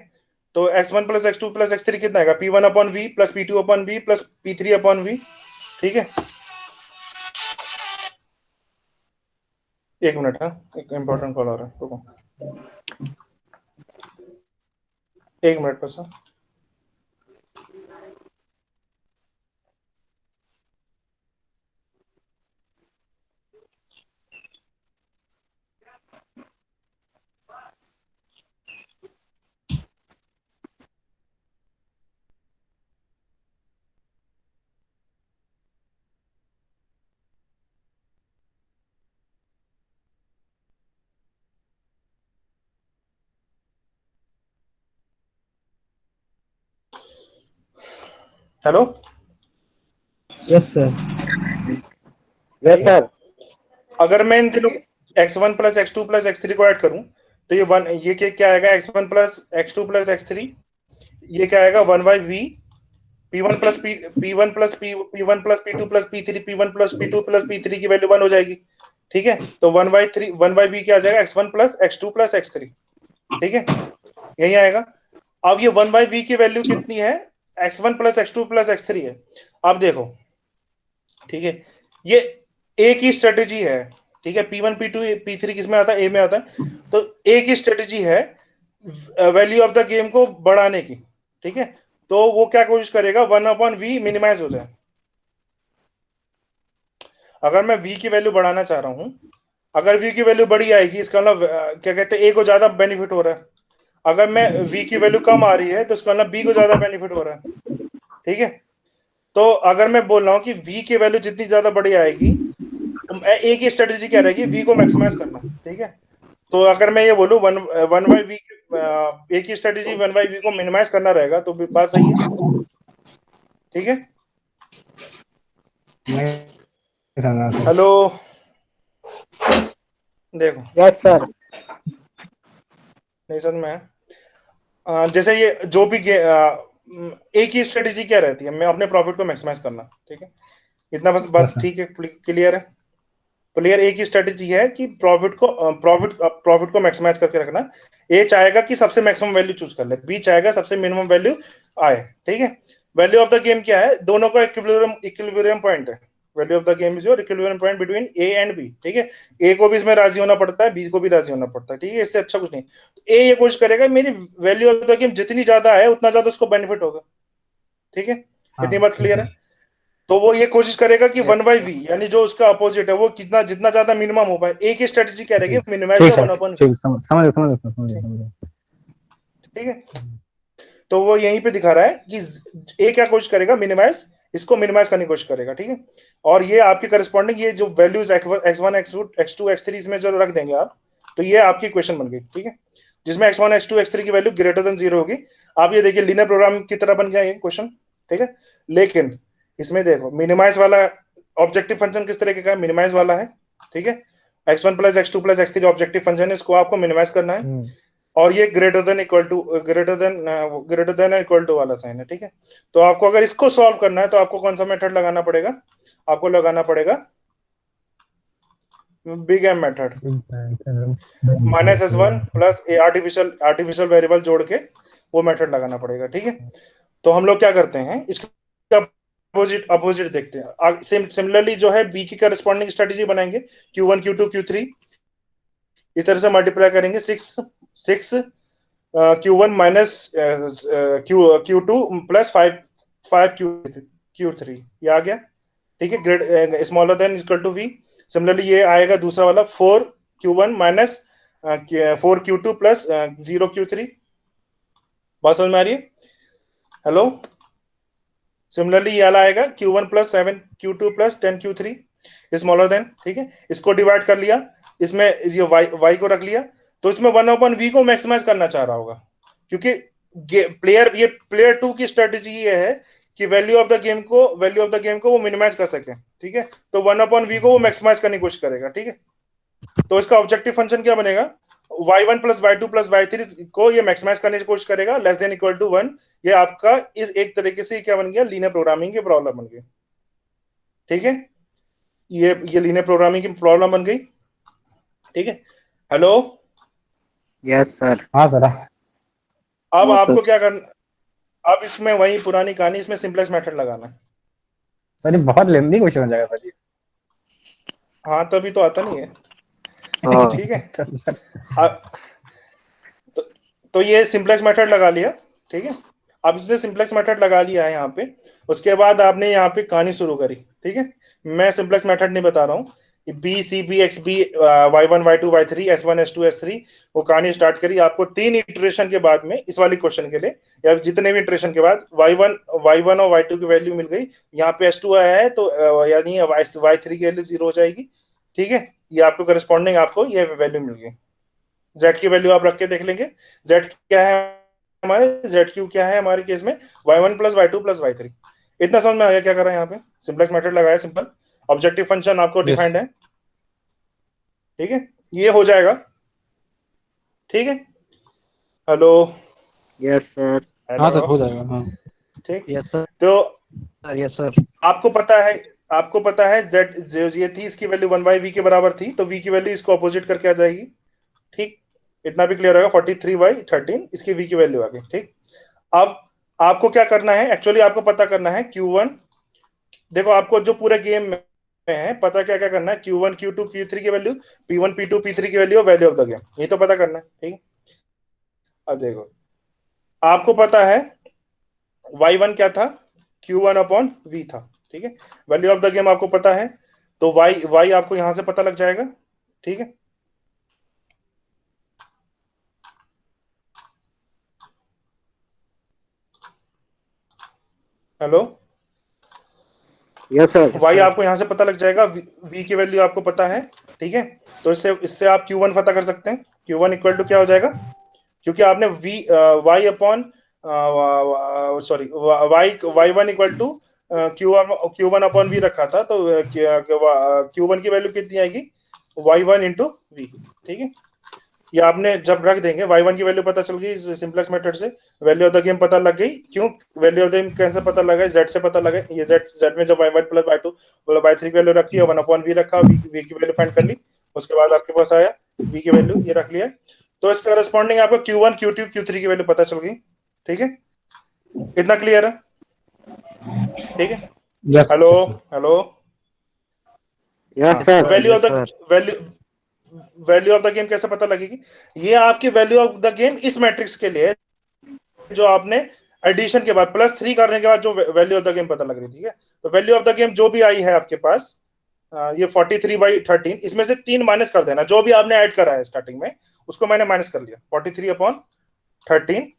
तो x1 plus x2 plus x3 कितना आएगा? P1 upon v plus P2 upon v plus P3 upon v, ठीक है। एक मिनट, हाँ, एक इंपॉर्टेंट कॉल आ रहा है, रुको एक मिनट बस, हाँ। Hello, yes sir, yes sir, अगर मैं इन तीनों x1 plus x2 plus x3 को ऐड करूं तो ये वन, ये क्या आएगा, x1 plus x2 plus x3, ये क्या आएगा 1 by v, p1 plus p1 plus p1 plus p2 plus p3, p1 plus p2 plus p3 की वैल्यू 1 हो जाएगी। ठीक है, तो 1 बाई v क्या आ जाएगा, x1 plus x2 plus x3। ठीक है, यही आएगा। अब ये 1 बाई v की वैल्यू कितनी है, x1 plus x2 plus x3 है। अब देखो, ठीक है, ये ए की स्ट्रेटेजी है। ठीक है, P1 P2 P3 किस में आता है, ए में आता है। तो ए की स्ट्रेटेजी है वैल्यू ऑफ द गेम को बढ़ाने की। ठीक है, तो वो क्या कोशिश करेगा, 1/v मिनिमाइज हो जाए। अगर मैं v की वैल्यू बढ़ाना चाह रहा हूं, अगर v की वैल्यू बड़ी आएगी, इसका मतलब क्या कहते हैं, a को ज्यादा बेनिफिट हो रहा है। अगर मैं v की वैल्यू कम आ रही है तो इसका मतलब b को ज्यादा बेनिफिट हो रहा है। ठीक है, तो अगर मैं बोल रहा हूं कि v की वैल्यू जितनी ज्यादा बड़ी आएगी, ए की स्ट्रेटेजी क्या रहेगी, वी को मैक्सिमाइज करना। ठीक है, तो अगर मैं ये बोलूं वन बाई वी, ए की स्ट्रेटेजी 1 बाई वी को मिनिमाइज करना रहेगा, तो बात सही है। ठीक है, नहीं समझा सर। हेलो, देखो, यस सर, नहीं समझ में है। जैसे ये जो भी ए की स्ट्रेटेजी क्या रहती है, मैं अपने प्रॉफिट को मैक्सिमाइज करना। ठीक है, इतना बस यस बस सर। ठीक है, क्लियर है। प्लेयर ए की स्ट्रेटेजी है कि प्रॉफिट को मैक्सिमाइज करके रखना। ए चाहेगा कि सबसे मैक्सिमम वैल्यू चूज कर ले, बी चाहेगा सबसे मिनिमम वैल्यू आए। ठीक है, वैल्यू ऑफ द गेम क्या है, दोनों का इक्विलिब्रियम पॉइंट है। Value of the game is your equilibrium point between A and B. ठीक है, ए को भी इसमें राजी होना पड़ता है, बी को भी राजी होना पड़ता है। ठीक है, इससे अच्छा कुछ नहीं। तो ए ये कोशिश करेगा मेरी वैल्यू ऑफ द गेम जितनी ज्यादा है उतना ज्यादा उसको बेनिफिट होगा। ठीक है, हाँ इतनी बात ठीक क्लियर है। है। तो वो ये कोशिश करेगा कि यस 1 बाई वी, यानी जो उसका अपोजिट है, वो कितना जितना ज्यादा मिनिमम हो पाए। ए की स्ट्रेटेजी क्या रहेगी, ठीक मिनिमाइज ठीक द सर, 1/v। ठीक समझ गया। ठीक है, तो वो यहीं पे दिखा रहा है कि ए क्या कोशिश करेगा, मिनिमाइज, इसको मिनिमाइज करने की कोशिश करेगा। ठीक है, और ये आपके करस्पॉन्डिंग ये जो वैल्यूज x1 x2 x3 इसमें जो रख देंगे आप, तो ये आपकी इक्वेशन बन गई। ठीक है, जिसमें x1 x2 x3 की वैल्यू ग्रेटर देन 0 होगी। आप ये देखिए, लीनियर प्रोग्राम की तरह बन गया ये क्वेश्चन। ठीक है, लेकिन इसमें देखो, मिनिमाइज वाला ऑब्जेक्टिव फंक्शन किस तरीके का है, मिनिमाइज वाला है। ठीक है, x1 plus x2 plus x3 objective function है, इसको आपको मिनिमाइज करना है। और ये ग्रेटर देन इक्वल टू वाला साइन है। ठीक है, तो आपको अगर इसको सॉल्व करना है तो आपको कौन सा मेथड लगाना पड़ेगा, आपको लगाना पड़ेगा big M method, -s1 plus A artificial variable जोड़ के वो मेथड लगाना पड़ेगा। ठीक है, तो हम लोग क्या करते हैं, इसका अपोजिट अपोजिट देखते हैं। सिमिलरली जो है बी की करस्पॉन्डिंग स्ट्रेटेजी बनाएंगे, Q1 Q2 Q3 इस तरह से मल्टीप्लाई करेंगे। 6 Q1 minus Q2 plus 5 Q3, ये आ गया। ठीक है, great smaller than equal to V. Similarly ये आएगा दूसरा वाला 4 Q1 minus 4 Q2 plus 0 Q3। बात समझ में आ रही है, हेलो। सिमिलरली ये वाला आएगा Q1 plus 7 Q2 plus 10 Q3 smaller than. ठीक है, इसको डिवाइड कर लिया, इसमें ये y को रख लिया, तो इसमें 1/v को मैक्सिमाइज करना चाह रहा होगा, क्योंकि प्लेयर 2 की स्ट्रेटेजी ये है कि वैल्यू ऑफ द गेम को वो मिनिमाइज कर सके। ठीक है, तो 1/v को वो मैक्सिमाइज करने की कोशिश करेगा। ठीक है, तो इसका ऑब्जेक्टिव फंक्शन क्या बनेगा, y1 plus y2 plus y3 को ये मैक्सिमाइज करने की कोशिश करेगा, लेस देन इक्वल टू 1। ये आपका इस एक तरीके से क्या बन गया, लीनियर प्रोग्रामिंग की प्रॉब्लम बन गई। ठीक है, ये लीनियर प्रोग्रामिंग की प्रॉब्लम बन गई। ठीक है, हेलो। यस सर, हाँ सर। अब हाँ सर, आपको क्या करना, अब इसमें वही पुरानी कहानी, इसमें सिंपलेस्ट मेथड लगाना है। सर ये बहुत लेंदी क्वेश्चन हो जाएगा सर ये। हाँ, तभी तो आता नहीं है। हाँ, ठीक है, तो सर अब तो, तो ये सिंपलेक्स मेथड लगा लिया। ठीक है, अब इसने सिंपलेक्स मेथड लगा लिया है यहाँ पे। उसके बाद आपने यहाँ पे कहानी शुरू करी। ठीक है, मैं सिंपलेक्स मेथड नहीं बता रहा हूँ, B C B X B y1 y2 y3 s1 s2 s3 वो कहानी स्टार्ट करी। आपको 3 इटरेशन के बाद में इस वाली क्वेश्चन के लिए, या जितने भी इटरेशन के बाद y1 और y2 की वैल्यू मिल गई, यहाँ पे s2 आया है, तो यानी y3 की वैल्यू 0 हो जाएगी। ठीक है, ये आपको करस्पॉन्डिंग आपको ये वैल्यू मिल गई। z की वैल्यू आप रख के देख लेंगे, z क्या है हमारे, z क्यू क्या है हमारे केस में, y1 plus y2 plus y3। इतना समझ में आ गया क्या कर रहे हैं यहाँ पे? सिंपलेक्स मेथड लगाया, सिंपल ऑब्जेक्टिव फंक्शन आपको डिफाइंड है, ठीक है, ये हो जाएगा, ठीक है। Hello, yes sir. हाँ सर हेलो, हो जाएगा, हाँ। ठीक। Yes sir. तो यस सर। आपको पता है z ये थी, इसकी वैल्यू 1/v के बराबर थी, तो v की वैल्यू इसको अपोजिट करके आ जाएगी, ठीक। इतना भी क्लियर होगा, 43/13 इसकी v की वैल्यू आ गई, ठीक। अब आपको क्या करना है, एक्चुअली आपको पता करना है Q1, देखो आपको जो पूरे गेम में है पता क्या क्या करना है, Q1 Q2 Q3 की वैल्यू, P1 P2 P3 की value, value of the game, ये तो पता करना है, ठीक। अब देखो आपको पता है y1 क्या था, Q1/v था, ठीक है। वैल्यू ऑफ द गेम आपको पता है, तो y आपको यहां से पता लग जाएगा, ठीक है। Hello, yes sir. y आपको यहां से पता लग जाएगा, v की वैल्यू आपको पता है, ठीक है। तो इससे इससे आप Q1 पता कर सकते हैं, Q1 इक्वल टू क्या हो जाएगा, क्योंकि आपने y upon sorry y1 equal to Q1/v रखा था, तो Q1 की वैल्यू कितनी आएगी, y1 इंटू v, ठीक है। ये आपने जब रख देंगे, y1 की वैल्यू पता चल गई सिंपलेक्स मेथड से, वैल्यू ऑफ द गेम पता लग गई। क्यों वैल्यू ऑफ द गेम कैसे पता लगा, z से पता लगा, ये z में जब y1 प्लस y2 मतलब y3 की वैल्यू रखी है, 1/v रखा, v की वैल्यू फाइंड कर ली, उसके बाद आपके पास आया v की वैल्यू ये रख लिया, तो इसका करस्पॉन्डिंग आपको Q1 Q2 Q3 की वैल्यू पता चल गई, ठीक है। इतना क्लियर है, ठीक है। Yes hello, sir. Hello, yes हाँ, sir. Value of yes the sir. Value value of the game कैसे पता लगेगी, ये आपकी वैल्यू ऑफ द गेम इस मैट्रिक्स के लिए जो आपने एडिशन के बाद +3 करने के बाद जो वैल्यू ऑफ द गेम पता लग रही थी, तो वैल्यू ऑफ द गेम जो भी आई है आपके पास, ये 43/13, इसमें से 3 माइनस कर देना, जो भी आपने ऐड करा है स्टार्टिंग में उसको मैंने माइनस कर लिया, 43/13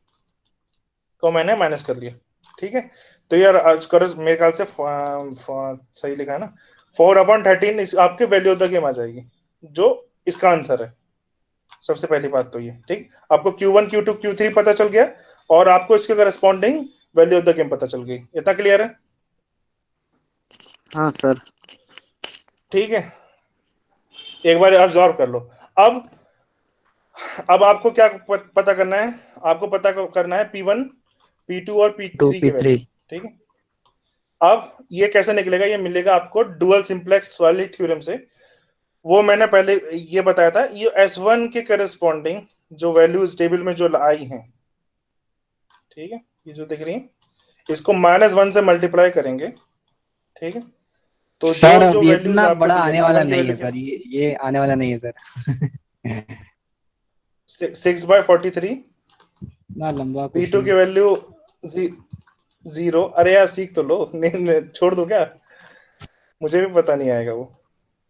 को मैंने माइनस कर लिया, ठीक है। तो यार आज कर मेरे ख्याल से सही लिखा है ना, 4/13 आपके वैल्यू ऑफ द गेम आ जाएगी, जो इसका आंसर है। सबसे पहली बात तो ये, ठीक। आपको Q1 Q2 Q3 पता चल गया, और आपको इसके corresponding value of the game पता चल गई, इतना क्लियर है, हाँ सर। ठीक है। एक बार ऑब्जर्व कर लो। अब अब आपको क्या पता करना है, आपको पता करना है P1 P2 और टू P3 की पी वैल्यू, थ्री ठीक है। अब ये कैसे निकलेगा, ये मिलेगा आपको डुअल सिंप्लेक्स वाली थ्योरम से, वो मैंने पहले ये बताया था, ये S1 के करस्पॉन्डिंग जो वैल्यूज टेबल में जो आई हैं, ठीक है, ये जो दिख रही है, इसको -1 से मल्टीप्लाई करेंगे, ठीक है। तो जो सर अब जो ये वैल्यूज इतना आपको बड़ा दी है आने वाला P1 की नहीं वैल्यू है क्या, सर, ये आने वाला नहीं है सर। 6/43, इतना लंबा P2 क्वेश्चन। की वैल्यू 0, अरे यार सीख तो लो, नहीं छोड़ दो क्या, मुझे भी पता नहीं आएगा वो,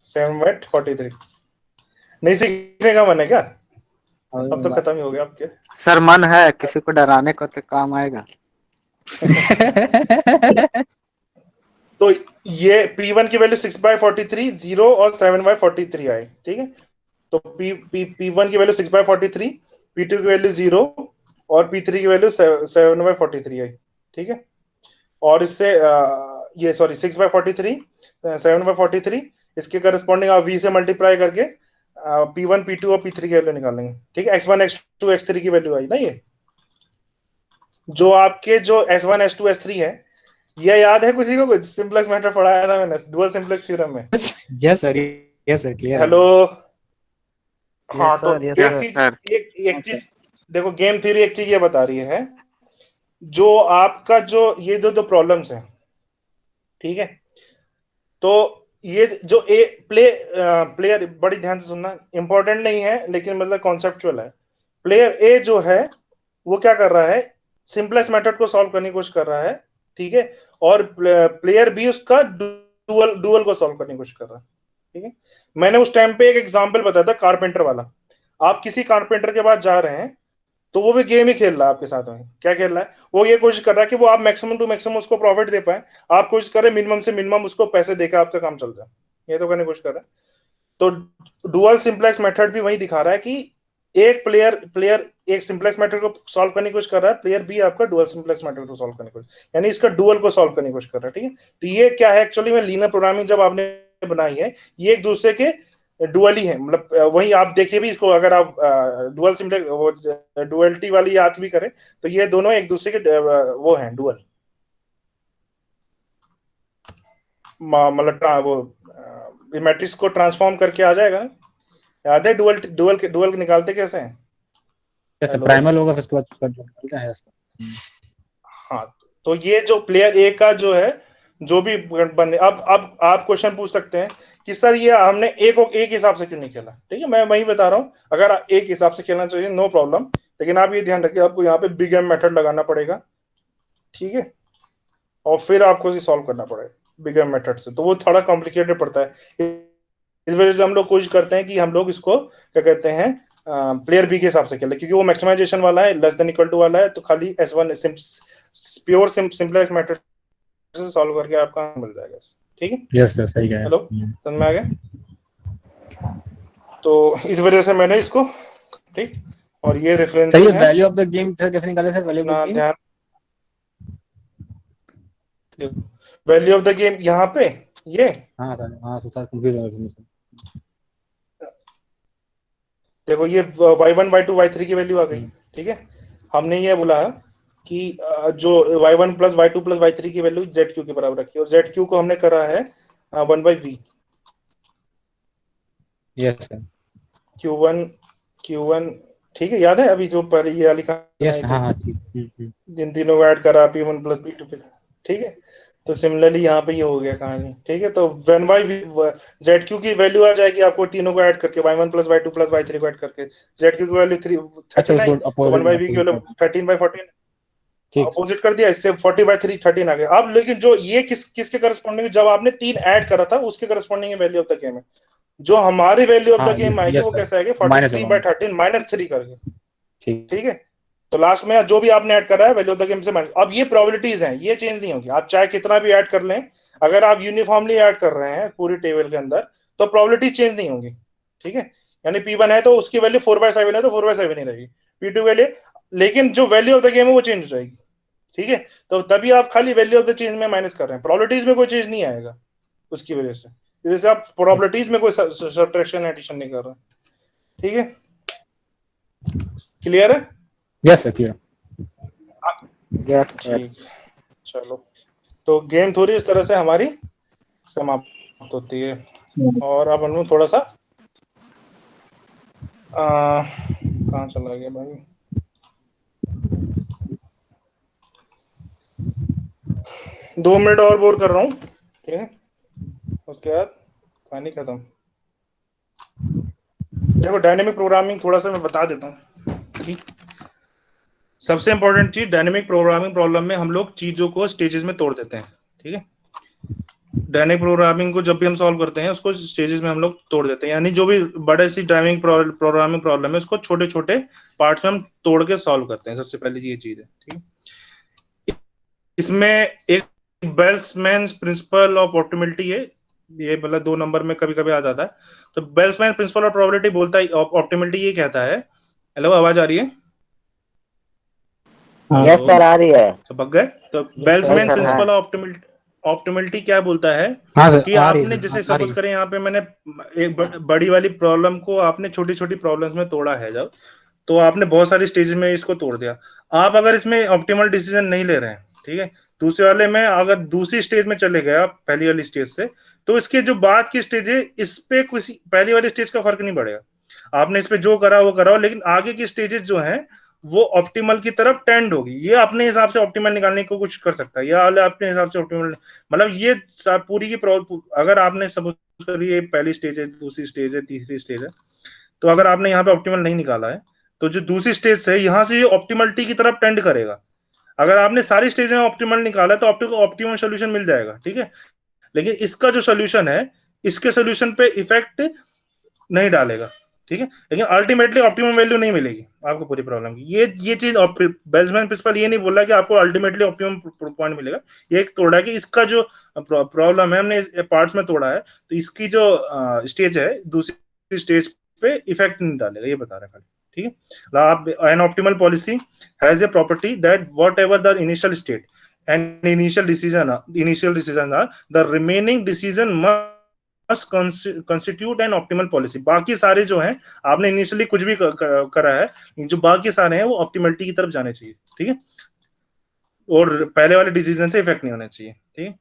7/43 नहीं सीखने का मन है क्या, अब तो खत्म ही हो गया आपके। सर मन है किसी को डराने को तो काम आएगा। तो ये P1 की वैल्यू 6/43, 0 और 7/43 आए, ठीक है। तो P1 की वैल्यू 6/43, P2 की वैल्यू 0 और P3 की वैल्यू 7/43 आई, ठीक है। और इससे ये सॉरी 6/43, 7/43, इसके करस्पॉन्डिंग आप V से मल्टीप्लाई करके P1 P2 और P3 की वैल्यू निकालेंगे, ठीक है। X1 X2 X3 की वैल्यू आई ना, ये जो आपके जो S1 S2 S3 है, ये याद है किसी को, कुछ सिंपलेक्स मेथड पढ़ाया था मैंने डुअल सिंपलेक्स थ्योरम में। Yes sir, yes sir, clear है। हेलो, यस हाँ, तो सर। यस एक यस सर। चीज, सर। एक चीज देखो, गेम थ्योरी एक चीज ये बता रही है, जो आपका जो ये दो प्रॉब्लम्स है, ठीक है। तो ये जो प्लेयर बड़ी ध्यान से सुनना, इंपॉर्टेंट नहीं है लेकिन मतलब कॉन्सेप्चुअल है। प्लेयर ए जो है वो क्या कर रहा है, सिंपलेक्स मेथड को सॉल्व करने की कोशिश कर रहा है, ठीक है। और प्लेयर बी उसका डुअल को सॉल्व करने की कोशिश कर रहा है, ठीक है। मैंने उस टाइम पे एक एग्जांपल बताया था कारपेंटर वाला, आप किसी कारपेंटर के पास जा रहे हैं, तो वो भी गेम ही खेल रहा है आपके साथ में, क्या खेल रहा है, वो ये कोशिश कर रहा है कि वो आप मैक्सिमम टू मैक्सिमम उसको प्रॉफिट दे पाए, आप कोशिश करें मिनिमम से मिनिमम उसको पैसे देकर आपका काम चल जाए, ये तो करने की कोशिश कर रहा है। तो डुअल सिंप्लेक्स मेथड भी वही दिखा रहा है कि एक प्लेयर एक सिंपलेक्स मैट्रिक्स को सॉल्व करने की कोशिश कर रहा है, प्लेयर बी आपका डुअल सिंपलेक्स मैट्रिक्स को सॉल्व करने की कोशिश, यानी इसका डुअल को सॉल्व करने की कोशिश कर रहा है, ठीक है। तो ये क्या है एक्चुअली में लीनियर प्रोग्रामिंग जब आपने बनाई है, ये एक दूसरे के डुअल ही है, मतलब वही आप देखिए भी इसको, अगर आप डुअल सिंपलेक्स वो डुअलिटी वाली याद भी करें तो ये दोनों एक दूसरे के वो हैं डुअल, मतलब वो मैट्रिक्स को ट्रांसफॉर्म करके आ जाएगा। याद है डुअल निकालते कैसे हैं? जैसे हेलो, प्राइमल होगा, फिर उसके बाद उसका जो निकलता है उसका। हाँ, तो ये जो प्लेयर ए का जो है जो भी बने, अब आप क्वेश्चन पूछ सकते हैं कि सर ये हमने ए को एक हिसाब से क्यों नहीं खेला, ठीक है, मैं वही बता रहा हूँ, अगर एक हिसाब से खेलना चाहिए नो प्रॉब्लम, लेकिन आप ये ध्यान रखिए आपको यहाँ पे बिग एम मेथड लगाना पड़ेगा, ठीक है, और फिर आपको इसे सॉल्व करना पड़ेगा बिग एम मेथड से, तो वो थोड़ा कॉम्प्लिकेटेड पड़ता है। इस वजह से हम लोग कोशिश करते हैं कि हम लोग इसको क्या कहते हैं प्लेयर बी के हिसाब से खेलें, क्योंकि वो मैक्सिमाइजेशन वाला है, लेस देन इक्वल टू वाला है, तो खाली S1 प्योर सिंपलेक्स मैट्रिक्स से सॉल्व करके आपका मिल जाएगा, ठीक है। यस यस, सही है। हेलो, समझ में आ गया? तो इस वजह से मैंने इसको, ठीक, और ये सही रेफरेंसिंग है। है, value of the game sir कैसे निकाले सर? वैल्यू ऑफ अपना द गेम। ध्यान, वैल्यू ऑफ द गेम यहाँ पे ये, हाँ सर, हाँ सर, कंफ्यूज हो गया सर। देखो ये y1 y2 y3 की वैल्यू आ गई, ठीक है। हमने ये बोला है कि जो y1 plus y2 plus y3 की वैल्यू zq के बराबर रखी है, और zq को हमने करा है 1/v, यस सर। q1, ठीक है, याद है अभी जो पहले ये वाली कहानी यस, आई हाँ थी, हाँ, ठीक। जिन तीनों को ऐड करा p1 प्लस p2 पे, ठीक है। तो सिमिलरली यहाँ पे ये हो गया कहानी, ठीक है। तो वन बाई zq की वैल्यू आ जाएगी आपको तीनों को ऐड करके, y1 plus y2 plus y3 को ऐड करके, zq की वैल्यू अच्छा, 39, उसको तो वन अपोजिट बाई वी की वैल्यू अपोजिट 13/14, ठीक। अपोजिट कर दिया, इससे 40/3 13 आ गया। अब लेकिन जो ये किसके करस्पॉन्डिंग, जब आपने 3 ऐड करा था उसके corresponding value of the game है, जो हमारी वैल्यू ऑफ द हाँ, गेम आएगी यस वो सर, कैसे आएगी, माइनस होगा। 43/13 -3 करके, ठीक। ठीक है। तो लास्ट में जो भी आपने ऐड करा है वैल्यू ऑफ द गेम से माइनस, अब ये प्रोबेबिलिटीज हैं, ये चेंज नहीं होगी, आप चाहे कितना भी ऐड कर लें, अगर आप यूनिफॉर्मली ऐड कर रहे हैं पूरी टेबल के अंदर तो प्रोबेबिलिटी चेंज नहीं होगी, ठीक है। यानी P1 है तो उसकी वैल्यू 4/7 है तो 4/7 ही रहेगी, P2 के लिए, लेकिन जो वैल्यू ऑफ द गेम है वो चेंज हो जाएगी, ठीक है। तो तभी आप खाली वैल्यू ऑफ द चेंज में माइनस कर रहे हैं, प्रोबेबिलिटीज में कोई चेंज नहीं आएगा उसकी वजह से, जैसे आप प्रोबेबिलिटीज में कोई सब्ट्रैक्शन एडिशन नहीं कर रहे, ठीक है, क्लियर है? Yes sir, clear. Yes sir. ठीक, चलो, तो गेम थोड़ी इस तरह से हमारी समाप्त होती है, और अब हम थोड़ा सा कहाँ चला गया भाई, 2 मिनट और बोर कर रहा हूँ, ठीक है, उसके बाद कहानी खत्म। देखो डायनेमिक प्रोग्रामिंग थोड़ा सा मैं बता देता हूँ, ठीक। सबसे इंपॉर्टेंट चीज डायनेमिक प्रोग्रामिंग प्रॉब्लम में हम लोग चीजों को स्टेजेस में तोड़ देते हैं, ठीक है। डायनेमिक प्रोग्रामिंग को जब भी हम सॉल्व करते हैं उसको स्टेजेस में हम लोग तोड़ देते हैं, यानी जो भी बड़े सी डायनेमिक प्रोग्रामिंग प्रॉब्लम है उसको छोटे छोटे पार्ट्स में हम तोड़ के सॉल्व करते हैं, सबसे पहले ये चीज है, ठीक है। इसमें एक बेल्समैन प्रिंसिपल ऑफ ऑप्टिमलिटी है, ये मतलब 2 नंबर में कभी कभी आ जाता है। तो बेल्समैन प्रिंसिपल ऑफ प्रोबेबिलिटी बोलता है, ऑप्टिमलिटी ये कहता है, हेलो आवाज आ रही है? यस सर, आ रही है। सबक गए? तो जी बेल्समैन सर, है। प्रिंसिपल ऑफ ऑप्टिमलिटी क्या बोलता है हाँ सर, कि आ रही आपने है जैसे सर, आ रही सपोज है। करें यहाँ पे मैंने एक बड़ी वाली प्रॉब्लम को आपने छोटी छोटी प्रॉब्लम्स में तोड़ा है, जब तो आपने बहुत सारी स्टेज में इसको तोड़ दिया, आप अगर इसमें ऑप्टिमल डिसीजन नहीं ले रहे हैं, ठीक है, दूसरे वाले में अगर दूसरी स्टेज में चले गए आप पहली वाली स्टेज से, तो इसके जो बाद की स्टेज है इस पे किसी पहली वाली स्टेज का फर्क नहीं पड़ेगा, आपने इस पे जो करा वो करा, लेकिन आगे की स्टेजेस जो है वो ऑप्टिमल की तरफ टेंड होगी, ये अपने हिसाब से ऑप्टिमल निकालने को कुछ कर सकता है, या अपने हिसाब से ऑप्टिमल, मतलब ये पूरी की अगर आपने सपोज करिए पहली स्टेज है, दूसरी स्टेज है, तीसरी स्टेज है, तो अगर आपने यहाँ पे ऑप्टिमल नहीं निकाला है तो जो दूसरी स्टेज से यहाँ से ये ऑप्टिमलिटी की तरफ टेंड करेगा, अगर आपने सारी स्टेज में ऑप्टिमल निकाला तो आपको ऑप्टिमल सोल्यूशन मिल जाएगा, ठीक है। लेकिन इसका जो सोल्यूशन है इसके सोल्यूशन पे इफेक्ट नहीं डालेगा, ठीक है, लेकिन अल्टीमेटली ऑप्टिमम वैल्यू नहीं मिलेगी आपको पूरी प्रॉब्लम की, ये चीज बेल्समैन प्रिंसिपल ये नहीं बोल रहा कि आपको अल्टीमेटली ऑप्टिमम पॉइंट मिलेगा, ये एक तोड़ा है कि इसका जो प्रॉब्लम है हमने पार्ट्स में तोड़ा है, तो इसकी जो स्टेज है दूसरी स्टेज पे इफेक्ट नहीं डालेगा, ये बता रहा है खाली। ठीक है। आप an optimal policy has a property that whatever the initial state and initial decision are the remaining decision must constitute an optimal policy. बाकी सारे जो हैं, आपने इनिशियली कुछ भी करा है, जो बाकी सारे हैं वो ऑप्टिमलिटी की तरफ जाने चाहिए, ठीक है, और पहले वाले डिसीजन से इफेक्ट नहीं होना चाहिए, ठीक है।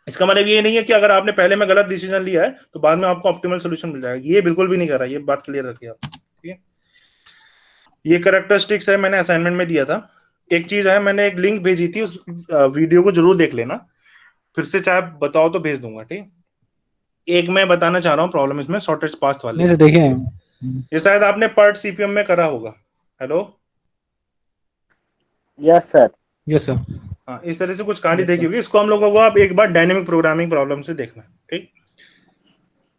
इसका मतलब ये नहीं है कि अगर आपने पहले में गलत डिसीजन लिया है तो बाद में आपको ऑप्टिमल सोल्यूशन मिल जाएगा, ये बिल्कुल भी नहीं कर रहा, ये बात क्लियर रखिए आप, ठीक है। ये कैरेक्टरिस्टिक्स है, मैंने असाइनमेंट में दिया था। एक चीज है, मैंने एक लिंक भेजी थी, उस वीडियो को जरूर देख लेना, फिर से चाहे बताओ तो भेज दूंगा, ठीक। एक मैं बताना चाह रहा हूँ प्रॉब्लम इसमें शॉर्टेस्ट पाथ वाले, नहीं देखे। ये शायद आपने पार्ट सीपीएम में करा होगा। Hello, yes sir. Yes sir. हाँ, इस तरह से कुछ कहानी देखी होगी, इसको हम लोगों को आप एक बार डायनेमिक प्रोग्रामिंग प्रॉब्लम से देखना, ठीक।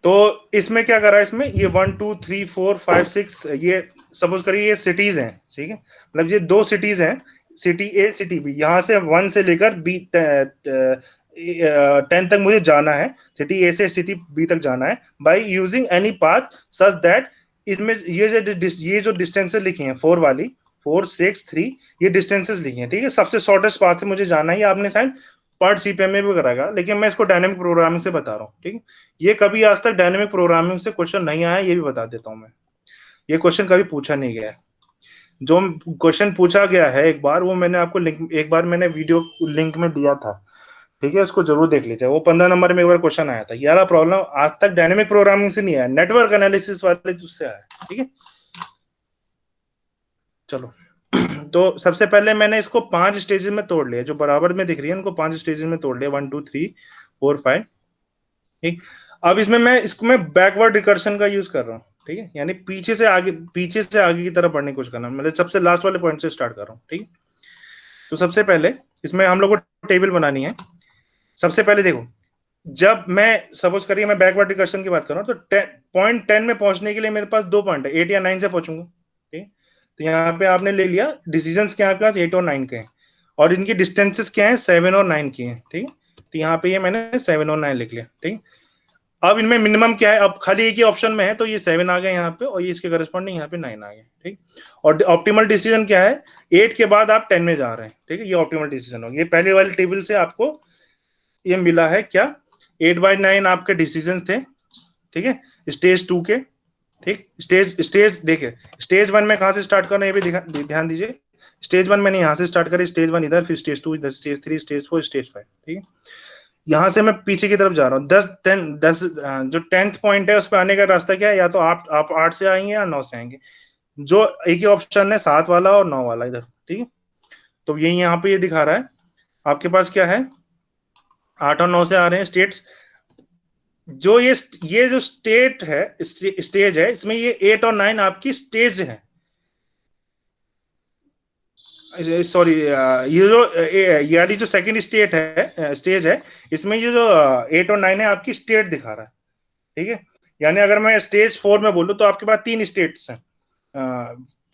तो इसमें क्या करा है, इसमें ये 1 2 3 4 5 6 ये सपोज करिए ये सिटीज हैं, ठीक है, मतलब ये 2 सिटीज हैं, सिटी ए सिटी बी, यहां से 1 से लेकर बी 10 तक मुझे जाना है, सिटी ए से सिटी बी तक जाना है by using any path such that, इसमें ये जो डिस्टेंसेस लिखी हैं 4 वाली 4 6 3 ये डिस्टेंसेस लिखी हैं, ठीक है। सबसे शॉर्टेस्ट पाथ से मुझे जाना है, ये आपने शायद पार्ट सीपीएम में भी कराएगा, लेकिन मैं इसको डायनेमिक प्रोग्रामिंग से बता रहा हूँ, ठीक है। ये कभी आज तक डायनेमिक प्रोग्रामिंग से क्वेश्चन नहीं आया, ये भी बता देता हूं मैं, ये क्वेश्चन कभी पूछा नहीं गया है। जो क्वेश्चन पूछा गया है एक बार, वो मैंने आपको लिंक, एक बार मैंने वीडियो लिंक में दिया था, ठीक है, उसको जरूर देख लीजिए। वो 15 नंबर में एक बार क्वेश्चन आया था, ये वाला प्रॉब्लम आज तक डायनेमिक प्रोग्रामिंग से नहीं आया, नेटवर्क एनालिसिस वाले उससे आया, ठीक है। चलो तो सबसे पहले मैंने इसको 5 स्टेजेस में तोड़ लिया, जो बराबर में दिख रही है उनको 5 स्टेजेस में तोड़ लिया, 1 2 3 4 5, ठीक। अब इसमें मैं इसको मैं बैकवर्ड रिकर्शन का यूज कर रहा हूँ, ठीक है, यानी पीछे से आगे की तरफ बढ़ने की कोशिश करना, मतलब सबसे लास्ट वाले पॉइंट से स्टार्ट कर रहा हूँ, ठीक। तो सबसे पहले इसमें हम लोग को टेबल बनानी है। सबसे पहले देखो, जब मैं सपोज करिए मैं बैकवर्ड रिकर्शन की बात कर रहा हूँ, तो पॉइंट 10 में पहुंचने के लिए मेरे पास 2 पॉइंट है, 8 या 9 से पहुंचूंगा, ठीक। तो यहाँ पे आपने ले लिया डिसीजंस क्या है आपके पास 8 और 9 के हैं, और इनकी डिस्टेंसेस क्या है 7 और 9 की हैं, ठीक। तो यहाँ पे ये मैंने 7 और 9 लिख लिया, ठीक। अब इनमें मिनिमम क्या है, अब खाली एक ही ऑप्शन में है, तो ये 7 आ गया यहाँ पे, और ये इसके करस्पॉन्डिंग यहाँ पे 9 आ गया, ठीक। और ऑप्टिमल डिसीजन क्या है, 8 के बाद आप 10 में जा रहे हैं, ठीक है, ये ऑप्टिमल डिसीजन होगा। ये पहले वाली टेबल से आपको ये मिला है क्या, 8/9 आपके डिसीजन थे, ठीक है, स्टेज 2 के, ठीक। स्टेज देखिए, स्टेज 1 में कहां से स्टार्ट करना है ये भी ध्यान दीजिए। स्टेज 1 मैंने यहां से स्टार्ट करी, स्टेज 1 इधर, फिर स्टेज 2 इधर, स्टेज 3 स्टेज 4 स्टेज 5, ठीक है। यहां से मैं पीछे की तरफ जा रहा हूँ, 10 जो 10th पॉइंट है उस पर आने का रास्ता क्या है, या तो आप 8 से आएंगे या 9 से आएंगे, जो एक ही ऑप्शन है 7 वाला और 9 वाला इधर, ठीक है। तो यही यहाँ पे ये दिखा रहा है आपके पास क्या है, 8 और 9 से आ रहे हैं स्टेट्स। जो ये जो स्टेट है, स्टेज है, इसमें ये 8 और 9 आपकी स्टेज है, सॉरी, ये जो यानी जो सेकंड स्टेट है, स्टेज है, इसमें ये जो 8 और 9 है आपकी स्टेट दिखा रहा है, ठीक है। यानी अगर मैं स्टेज 4 में बोलूं तो आपके पास 3 स्टेट्स हैं,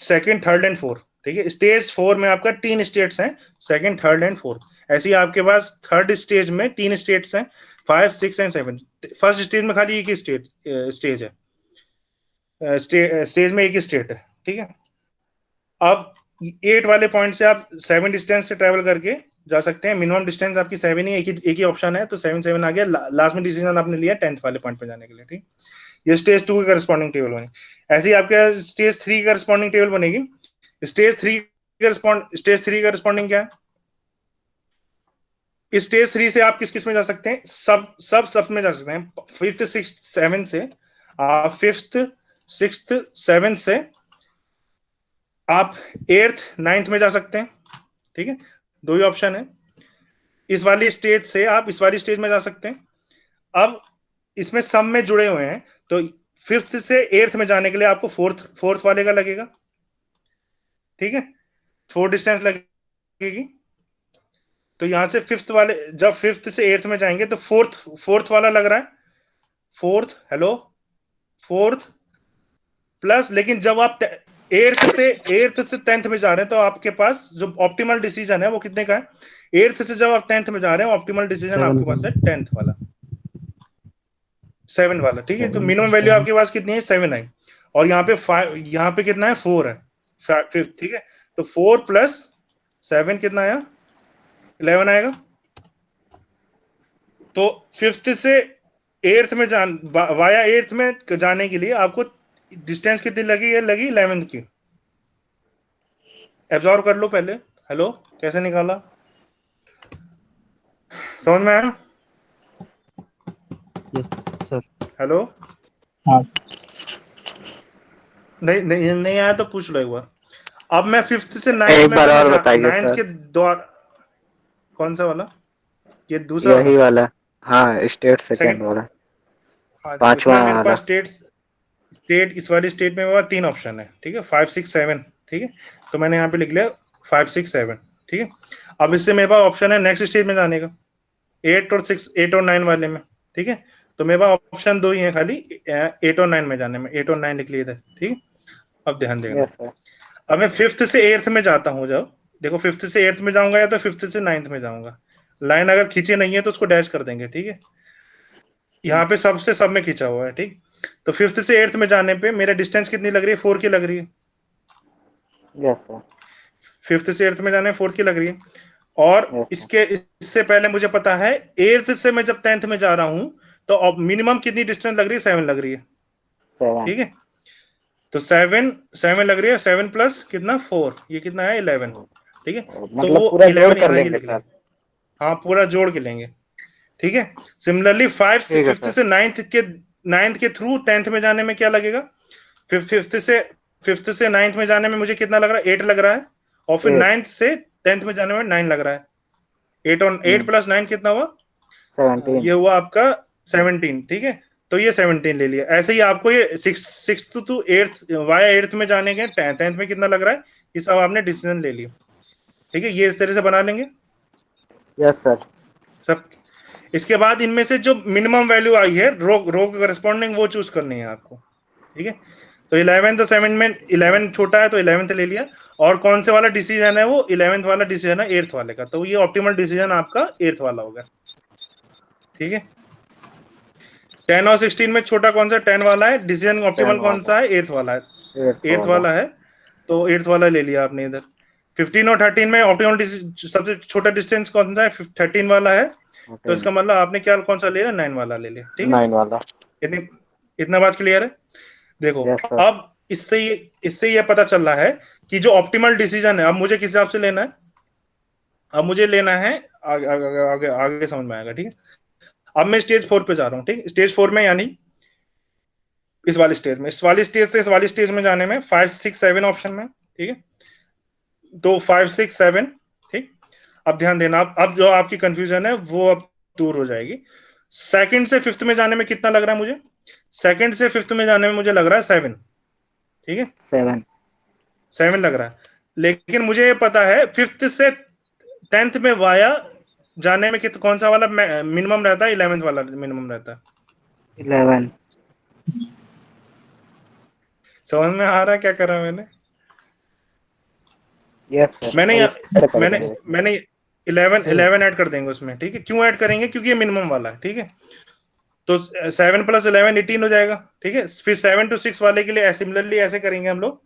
सेकंड थर्ड एंड फोर्थ, ठीक है। स्टेज 4 में आपका 3 स्टेट्स हैं, सेकंड थर्ड एंड फोर्थ। ऐसे ही आपके पास थर्ड स्टेज में 3 स्टेट्स हैं, 5 6 एंड 7। फर्स्ट स्टेज में खाली एक ही स्टेज है, स्टेज में एक ही स्टेट है, ठीक है। अब 8 वाले पॉइंट से आप 7 डिस्टेंस से ट्रेवल करके जा सकते हैं, मिनिमम डिस्टेंस आपकी 7 ही, एक ही ऑप्शन है, तो 7 7 आ गया, लास्ट में डिसीजन आपने लिया 10th वाले पॉइंट पे जाने के लिए, ठीक। ये स्टेज 2 की करस्पॉन्डिंग टेबल बनी। ऐसे ही आपके स्टेज 3 की करस्पॉन्डिंग टेबल बनेगी। स्टेज 3 करस्पॉन्डिंग क्या है, स्टेज 3 से आप किस किस में जा सकते हैं, सब में जा सकते हैं। 5th 6th 7 से आप 5th 6th 7 से आप 8th 9th में जा सकते हैं, ठीक है। 2 ही ऑप्शन है, इस वाली स्टेज से आप इस वाली स्टेज में जा सकते हैं। अब इसमें सब में जुड़े हुए हैं, तो 5th से 8th में जाने के लिए आपको फोर्थ वाले का लगेगा, ठीक है, 4 डिस्टेंस लगेगी। तो यहां से 5th वाले, जब 5th से 8th में जाएंगे तो फोर्थ वाला लग रहा है, फोर्थ प्लस, लेकिन जब आप 8th से 10th में जा रहे हैं तो आपके पास जो ऑप्टिमल डिसीजन है वो कितने का है, 8th से जब आप 10th में जा रहे हैं ऑप्टिमल डिसीजन आपके पास है 7 वाला, ठीक है। तो मिनिमम वैल्यू आपके पास कितनी है, 7 आई। और यहाँ पे 5, यहाँ पे कितना है 4 है, फिफ्थ, ठीक है। तो 4 प्लस 7 कितना आया, 11 आएगा। तो फिफ्थ से एट्थ में वाया एट्थ में जाने के लिए आपको डिस्टेंस कितनी लगी, ये लगी 11 की। एब्जॉर्व कर लो पहले। हेलो, कैसे निकाला, समझ में आया? Yes sir. हेलो, हाँ नहीं नहीं नहीं आया तो पूछ लो एक बार। अब मैं फिफ्थ से नाइन्थ एक में बार अपना और बताइए नाइन्थ सर। के द्वार, कौन सा वाला, ये दूसरा यही वाला, वाला, हाँ स्टेट सेकंड सेकंड। वाला, हाँ, तो पांचवा इसमें मेरे वाला। पास स्टेट इस वाली स्टेट में मेरे पास 3 ऑप्शन है, ठीक है, 5 6 7, ठीक है। तो मैंने यहाँ पे लिख लिया 5 6 7, ठीक है। अब इससे मेरे पास ऑप्शन है नेक्स्ट स्टेज में जाने का, 8 और 6, 8 और 9 वाले में, ठीक है। तो मेरे पास ऑप्शन 2 ही है खाली, 8 और 9 में जाने में, 8 और 9 लिख लिए थे, ठीक है। अब ध्यान देना, यस सर। अब मैं फिफ्थ से एट्थ में जाता हूँ, जब देखो फिफ्थ से एट्थ में जाऊंगा या तो फिफ्थ से नाइन्थ में जाऊंगा। लाइन अगर खींचे नहीं है तो उसको डैश कर देंगे, ठीक है। यहाँ पे सबसे सब में खींचा हुआ है, ठीक। तो फिफ्थ से एट्थ में जाने पे मेरा डिस्टेंस कितनी लग रही है, 4 की लग रही है। Yes sir. फिफ्थ से एट्थ में जाने में 4 की लग रही है। और यस सर। इससे पहले मुझे पता है एट्थ से मैं जब 10th में जा रहा हूं तो अब मिनिमम कितनी डिस्टेंस लग रही है, 7 लग रही है, 7। ठीक है। तो 7 लग रही है, 7 प्लस कितना 4, ये कितना है 11, ठीक है। तो मतलब वो पूरा जोड़ 11 कर यहाँ ये लेंगे लिख सर। लेंगे, हाँ पूरा जोड़ के लेंगे, ठीक है। सिमिलरली ठीक है फिफ्थ सर। से नाइन्थ के थ्रू 10th में जाने में क्या लगेगा, फिफ्थ से नाइन्थ में जाने में मुझे कितना लग रहा है, 8 लग रहा है। और फिर 8। नाइन्थ से 10th में जाने में 9 लग रहा है। 8 और 8 प्लस 9 कितना हुआ, 17। ये हुआ आपका 17, ठीक है। तो ये 17 ले लिया। ऐसे ही आपको ये six to eighth via eighth में जाने के 10th में कितना लग रहा है, ये सब आपने डिसीजन ले लिया, ठीक है। ये इस तरह से बना लेंगे यस सर। सब। इसके बाद इनमें से जो मिनिमम वैल्यू आई है रो के करस्पॉन्डिंग वो चूज करनी है आपको, ठीक है। तो 11 तो 7 में 11 छोटा है तो 11th ले लिया। और कौन से वाला डिसीजन है, वो 11th वाला डिसीजन है एट्थ वाले का, तो ये ऑप्टिमल डिसीजन आपका एट्थ वाला होगा, ठीक है। 10 और 16 में छोटा कौन सा, 10 वाला है। डिसीजन 10 ऑप्टिमल कौन वाला। सा है, एट्थ वाला है, 8 एट्थ वाला। वाला है। तो एट्थ वाला ले लिया आपने इधर। 15 और 13 में ऑप्टिमल सबसे छोटा डिस्टेंस कौन सा है, 13 वाला है। तो 14। इसका मतलब आपने क्या कौन सा ले लिया, 9 वाला ले लिया, ठीक है। 9 वाला। इतनी इतना बात क्लियर है। देखो यस सर। अब इससे ये पता चल रहा है कि जो ऑप्टिमल डिसीजन है, अब मुझे किस हिसाब से लेना है, अब मुझे लेना है आगे आगे आगे, आगे समझ में आएगा, ठीक है। अब मैं स्टेज 4 पे जा रहा हूँ, ठीक। स्टेज 4 में यानी इस वाली स्टेज में, इस वाली स्टेज से इस वाली स्टेज में जाने में 5 6 7 ऑप्शन में, ठीक है। तो 5 6 7, ठीक। अब ध्यान देना, अब जो आपकी कंफ्यूजन है वो अब दूर हो जाएगी। सेकंड से फिफ्थ में जाने में कितना लग रहा है मुझे, सेकंड से फिफ्थ में जाने में मुझे लग रहा है 7, ठीक है। 7। 7 लग रहा है। लेकिन मुझे ये पता है फिफ्थ से 10th में वाया जाने में कौन सा वाला मिनिमम रहता है, 11th वाला मिनिमम रहता है। 11। समझ में आ रहा है क्या कर रहा मैंने? Yes sir. मैंने अब इसको ऐड कर मैंने देंगे। मैंने 11 ऐड कर देंगे उसमें, ठीक है। क्यों ऐड करेंगे, क्योंकि ये मिनिमम वाला है, ठीक है। तो 7 प्लस 11 18 हो जाएगा, ठीक है। फिर 7 to 6 वाले के लिए सिमिलरली ऐसे करेंगे हम लोग।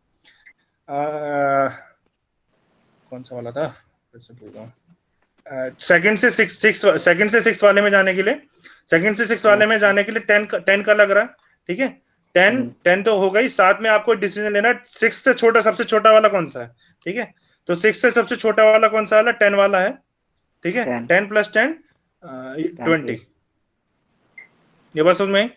कौन सा वाला था, फिर से भूल रहा हूँ। सेकंड से 6 वाले में जाने के लिए, सेकंड से 6 वाले में जाने के लिए 10 का लग रहा है, ठीक है। 10 तो हो गई। साथ में आपको डिसीजन लेना, 6 से छोटा सबसे छोटा वाला कौन सा है, ठीक है। तो 6 से सबसे छोटा वाला कौन सा वाला, 10 वाला है, ठीक है। 10 प्लस 10 20, ये बात समझ में आई?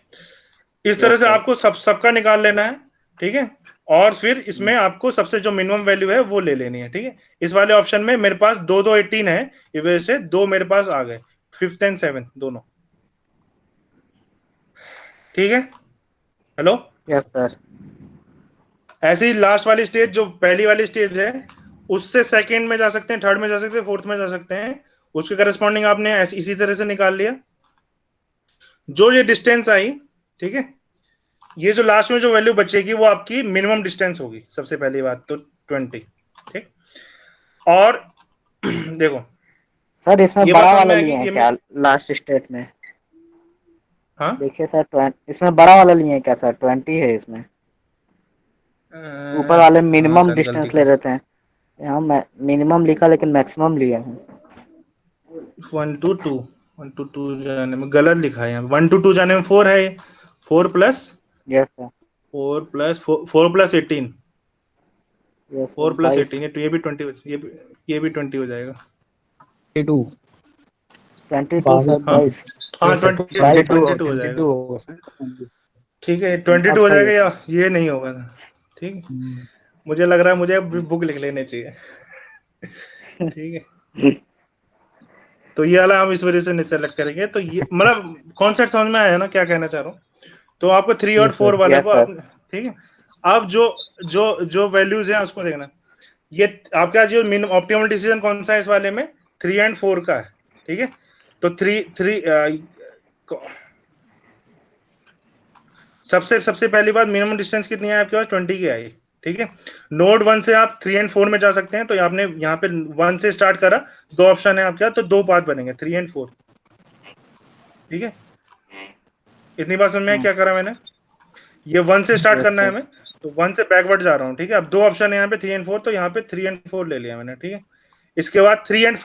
इस तरह यस से सर। आपको सबका निकाल लेना है, ठीक है। और फिर इसमें आपको सबसे जो मिनिमम वैल्यू है वो ले लेनी है, ठीक है। इस वाले ऑप्शन में मेरे पास 2 2 18 है, इस वजह से 2 मेरे पास आ गए, 5th एंड 7th दोनों, ठीक है। Hello, yes sir. ऐसे ही लास्ट वाली स्टेज जो पहली वाली स्टेज है, उससे सेकंड में जा सकते हैं, थर्ड में जा सकते हैं, फोर्थ में जा सकते हैं। उसके करस्पॉन्डिंग आपने इसी तरह से निकाल लिया, जो ये डिस्टेंस आई, ठीक है। ये जो लास्ट में जो वैल्यू बचेगी वो आपकी मिनिमम डिस्टेंस होगी, सबसे पहली बात तो 20, ठीक। और देखो सर इसमें ये बात बड़ा समझ वाला में लिए आएगी हैं ये क्या लास्ट स्टेट में? हाँ देखिए सर, 20 इसमें बड़ा वाला लिए हैं क्या सर? 20 है इसमें। ऊपर वाले हाँ मिनिमम शायद गलती डिस्टेंस ले लेते हैं। यहाँ मिनिमम लिखा लेकिन मैक्सिमम लिया है। 1 to 2, 1 to 2 जाने में गलत लिखा है यहाँ, 1 to 2 जाने में 4 है, 4 plus yes sir. 4 plus 18, yes sir 4 plus 22 18, ये भी 20, ये भी 20 हो जाएगा। 22 22 सर हाँ 22 हाँ 22 22 हो जाएगा, होगा सर। ठीक है 22 अब हो सही जाएगा है या सर। ये नहीं होगा, ठीक है। मुझे लग रहा है मुझे अब बुक लिख लेने चाहिए, ठीक है। तो ये वाला हम इस वजह से नहीं सेलेक्ट करेंगे, तो ये मतलब कॉन्सेप्ट समझ में आया ना क्या कहना चाह रहा हूँ। तो आपको 3 और यस 4 सर। वाले यस को सर। आप, ठीक है। अब जो जो जो वैल्यूज हैं उसको देखना, ये आपका जो मिनिमम ऑप्टिमल डिसीजन कौन सा है इस वाले में, 3 एंड 4 का है, ठीक है। तो 3 सबसे सबसे पहली बात, मिनिमम डिस्टेंस कितनी है आपके पास, 20 की आई, ठीक है। नोड 1 से आप 3 एंड 4 में जा सकते हैं, तो आपने यहाँ पे 1 से स्टार्ट करा, 2 ऑप्शन है आपके, तो 2 पाथ बनेंगे, 3 एंड 4, ठीक है। इतनी बात समझ में क्या करा मैंने, ये 1 से स्टार्ट यस करना है सर। हमें, तो 1 से बैकवर्ड जा रहा हूँ, ठीक है। अब 2 ऑप्शन है यहाँ पे 3 एंड 4, तो यहाँ पे 3 एंड 4 ले लिया मैंने, ठीक है। इसके बाद 3 एंड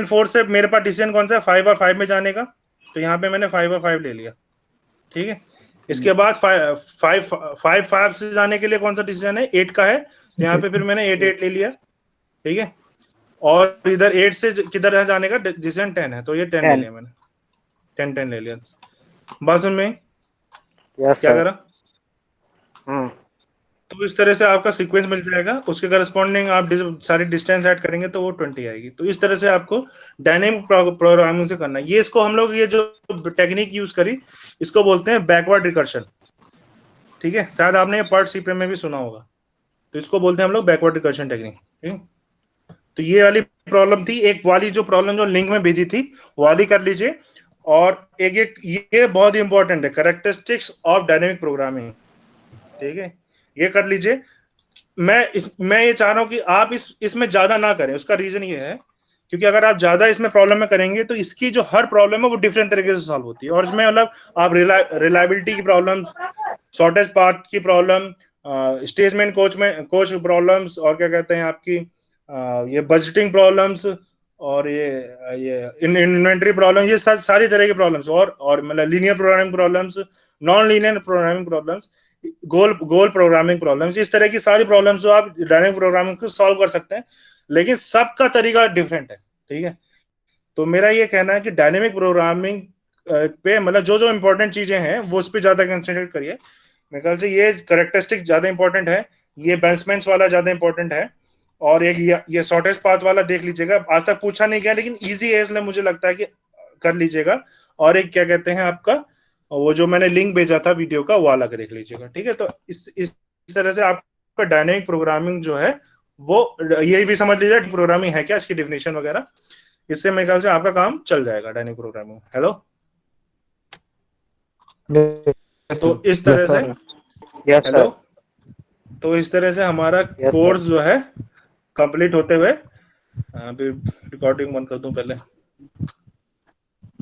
4 से मेरे पास डिसीजन कौन सा है, 5 और 5 में जाने का, तो यहाँ पे मैंने 5 और 5 ले लिया, ठीक है। इसके बाद 5 से जाने के लिए कौन सा डिसीजन है, 8 का है, तो यहाँ पे फिर मैंने 8 ले लिया, ठीक है। और इधर 8 से किधर है जाने का डिसीजन 10 है, तो ये 10 ले 10 लिया मैंने, 10 ले लिया। बस में यस क्या सर। करा, तो इस तरह से आपका सीक्वेंस मिल जाएगा, उसके करस्पॉन्डिंग आप सारी डिस्टेंस ऐड करेंगे तो वो 20 आएगी। तो इस तरह से आपको डायनेमिक प्रोग्रामिंग से करना है। ये इसको हम लोग, ये जो टेक्निक यूज करी, इसको बोलते हैं बैकवर्ड रिकर्शन, ठीक है। शायद आपने ये पार्ट सी में भी सुना होगा, तो इसको बोलते हैं हम लोग बैकवर्ड रिकर्शन टेक्निक, ठीक है। तो ये वाली प्रॉब्लम थी, एक वाली जो प्रॉब्लम जो लिंक में भेजी थी वाली कर लीजिए। और एक ये बहुत ही इंपॉर्टेंट है, कैरेक्टरिस्टिक्स ऑफ डायनेमिक प्रोग्रामिंग, ठीक है, ये कर लीजिए। मैं ये चाह रहा हूं कि आप इसमें ज्यादा ना करें। उसका रीजन ये है क्योंकि अगर आप ज्यादा इसमें प्रॉब्लम में करेंगे तो इसकी जो हर प्रॉब्लम है वो डिफरेंट तरीके से सॉल्व होती है, और इसमें मतलब आप रिलायबिलिटी की प्रॉब्लम्स, शॉर्टेज पाथ की प्रॉब्लम, स्टेटमेंट कोच प्रॉब्लम्स, और क्या कहते हैं आपकी ये बजटिंग प्रॉब्लम्स, और ये इन्वेंटरी प्रॉब्लम, ये सारी तरह की प्रॉब्लम्स, और मतलब linear programming problems, non linear programming problems, goal programming problems, इस तरह की सारी प्रॉब्लम्स जो आप डायनेमिक प्रोग्रामिंग को सॉल्व कर सकते हैं, लेकिन सबका तरीका डिफरेंट है, ठीक है। तो मेरा ये कहना है कि डायनेमिक प्रोग्रामिंग पे मतलब जो जो इंपॉर्टेंट चीजें हैं वो उस पर ज्यादा कंसंट्रेट करिए। मेरे ख्याल से ये कैरेक्टरिस्टिक ज्यादा इंपॉर्टेंट है, ये बेंचमेंट्स वाला ज्यादा इंपॉर्टेंट है, और एक ये शॉर्टेज पाथ वाला देख लीजिएगा। आज तक पूछा नहीं गया लेकिन इजी है, इसलिए मुझे लगता है कि कर लीजिएगा। और एक क्या कहते हैं आपका, वो जो मैंने लिंक भेजा था वीडियो का, वो अलग देख लीजिएगा, ठीक है। तो इस तरह से आपका डायनेमिक प्रोग्रामिंग जो है वो, यही भी समझ लीजिए प्रोग्रामिंग है क्या, इसकी डेफिनेशन वगैरह, इससे मेरे ख्याल से आपका काम चल जाएगा डायनेमिक प्रोग्रामिंग। हेलो, तो इस तरह से, यस हेलो, सर। तो इस तरह से हमारा यस कोर्स सर। जो है कंप्लीट होते हुए, अभी रिकॉर्डिंग बंद कर दूं पहले।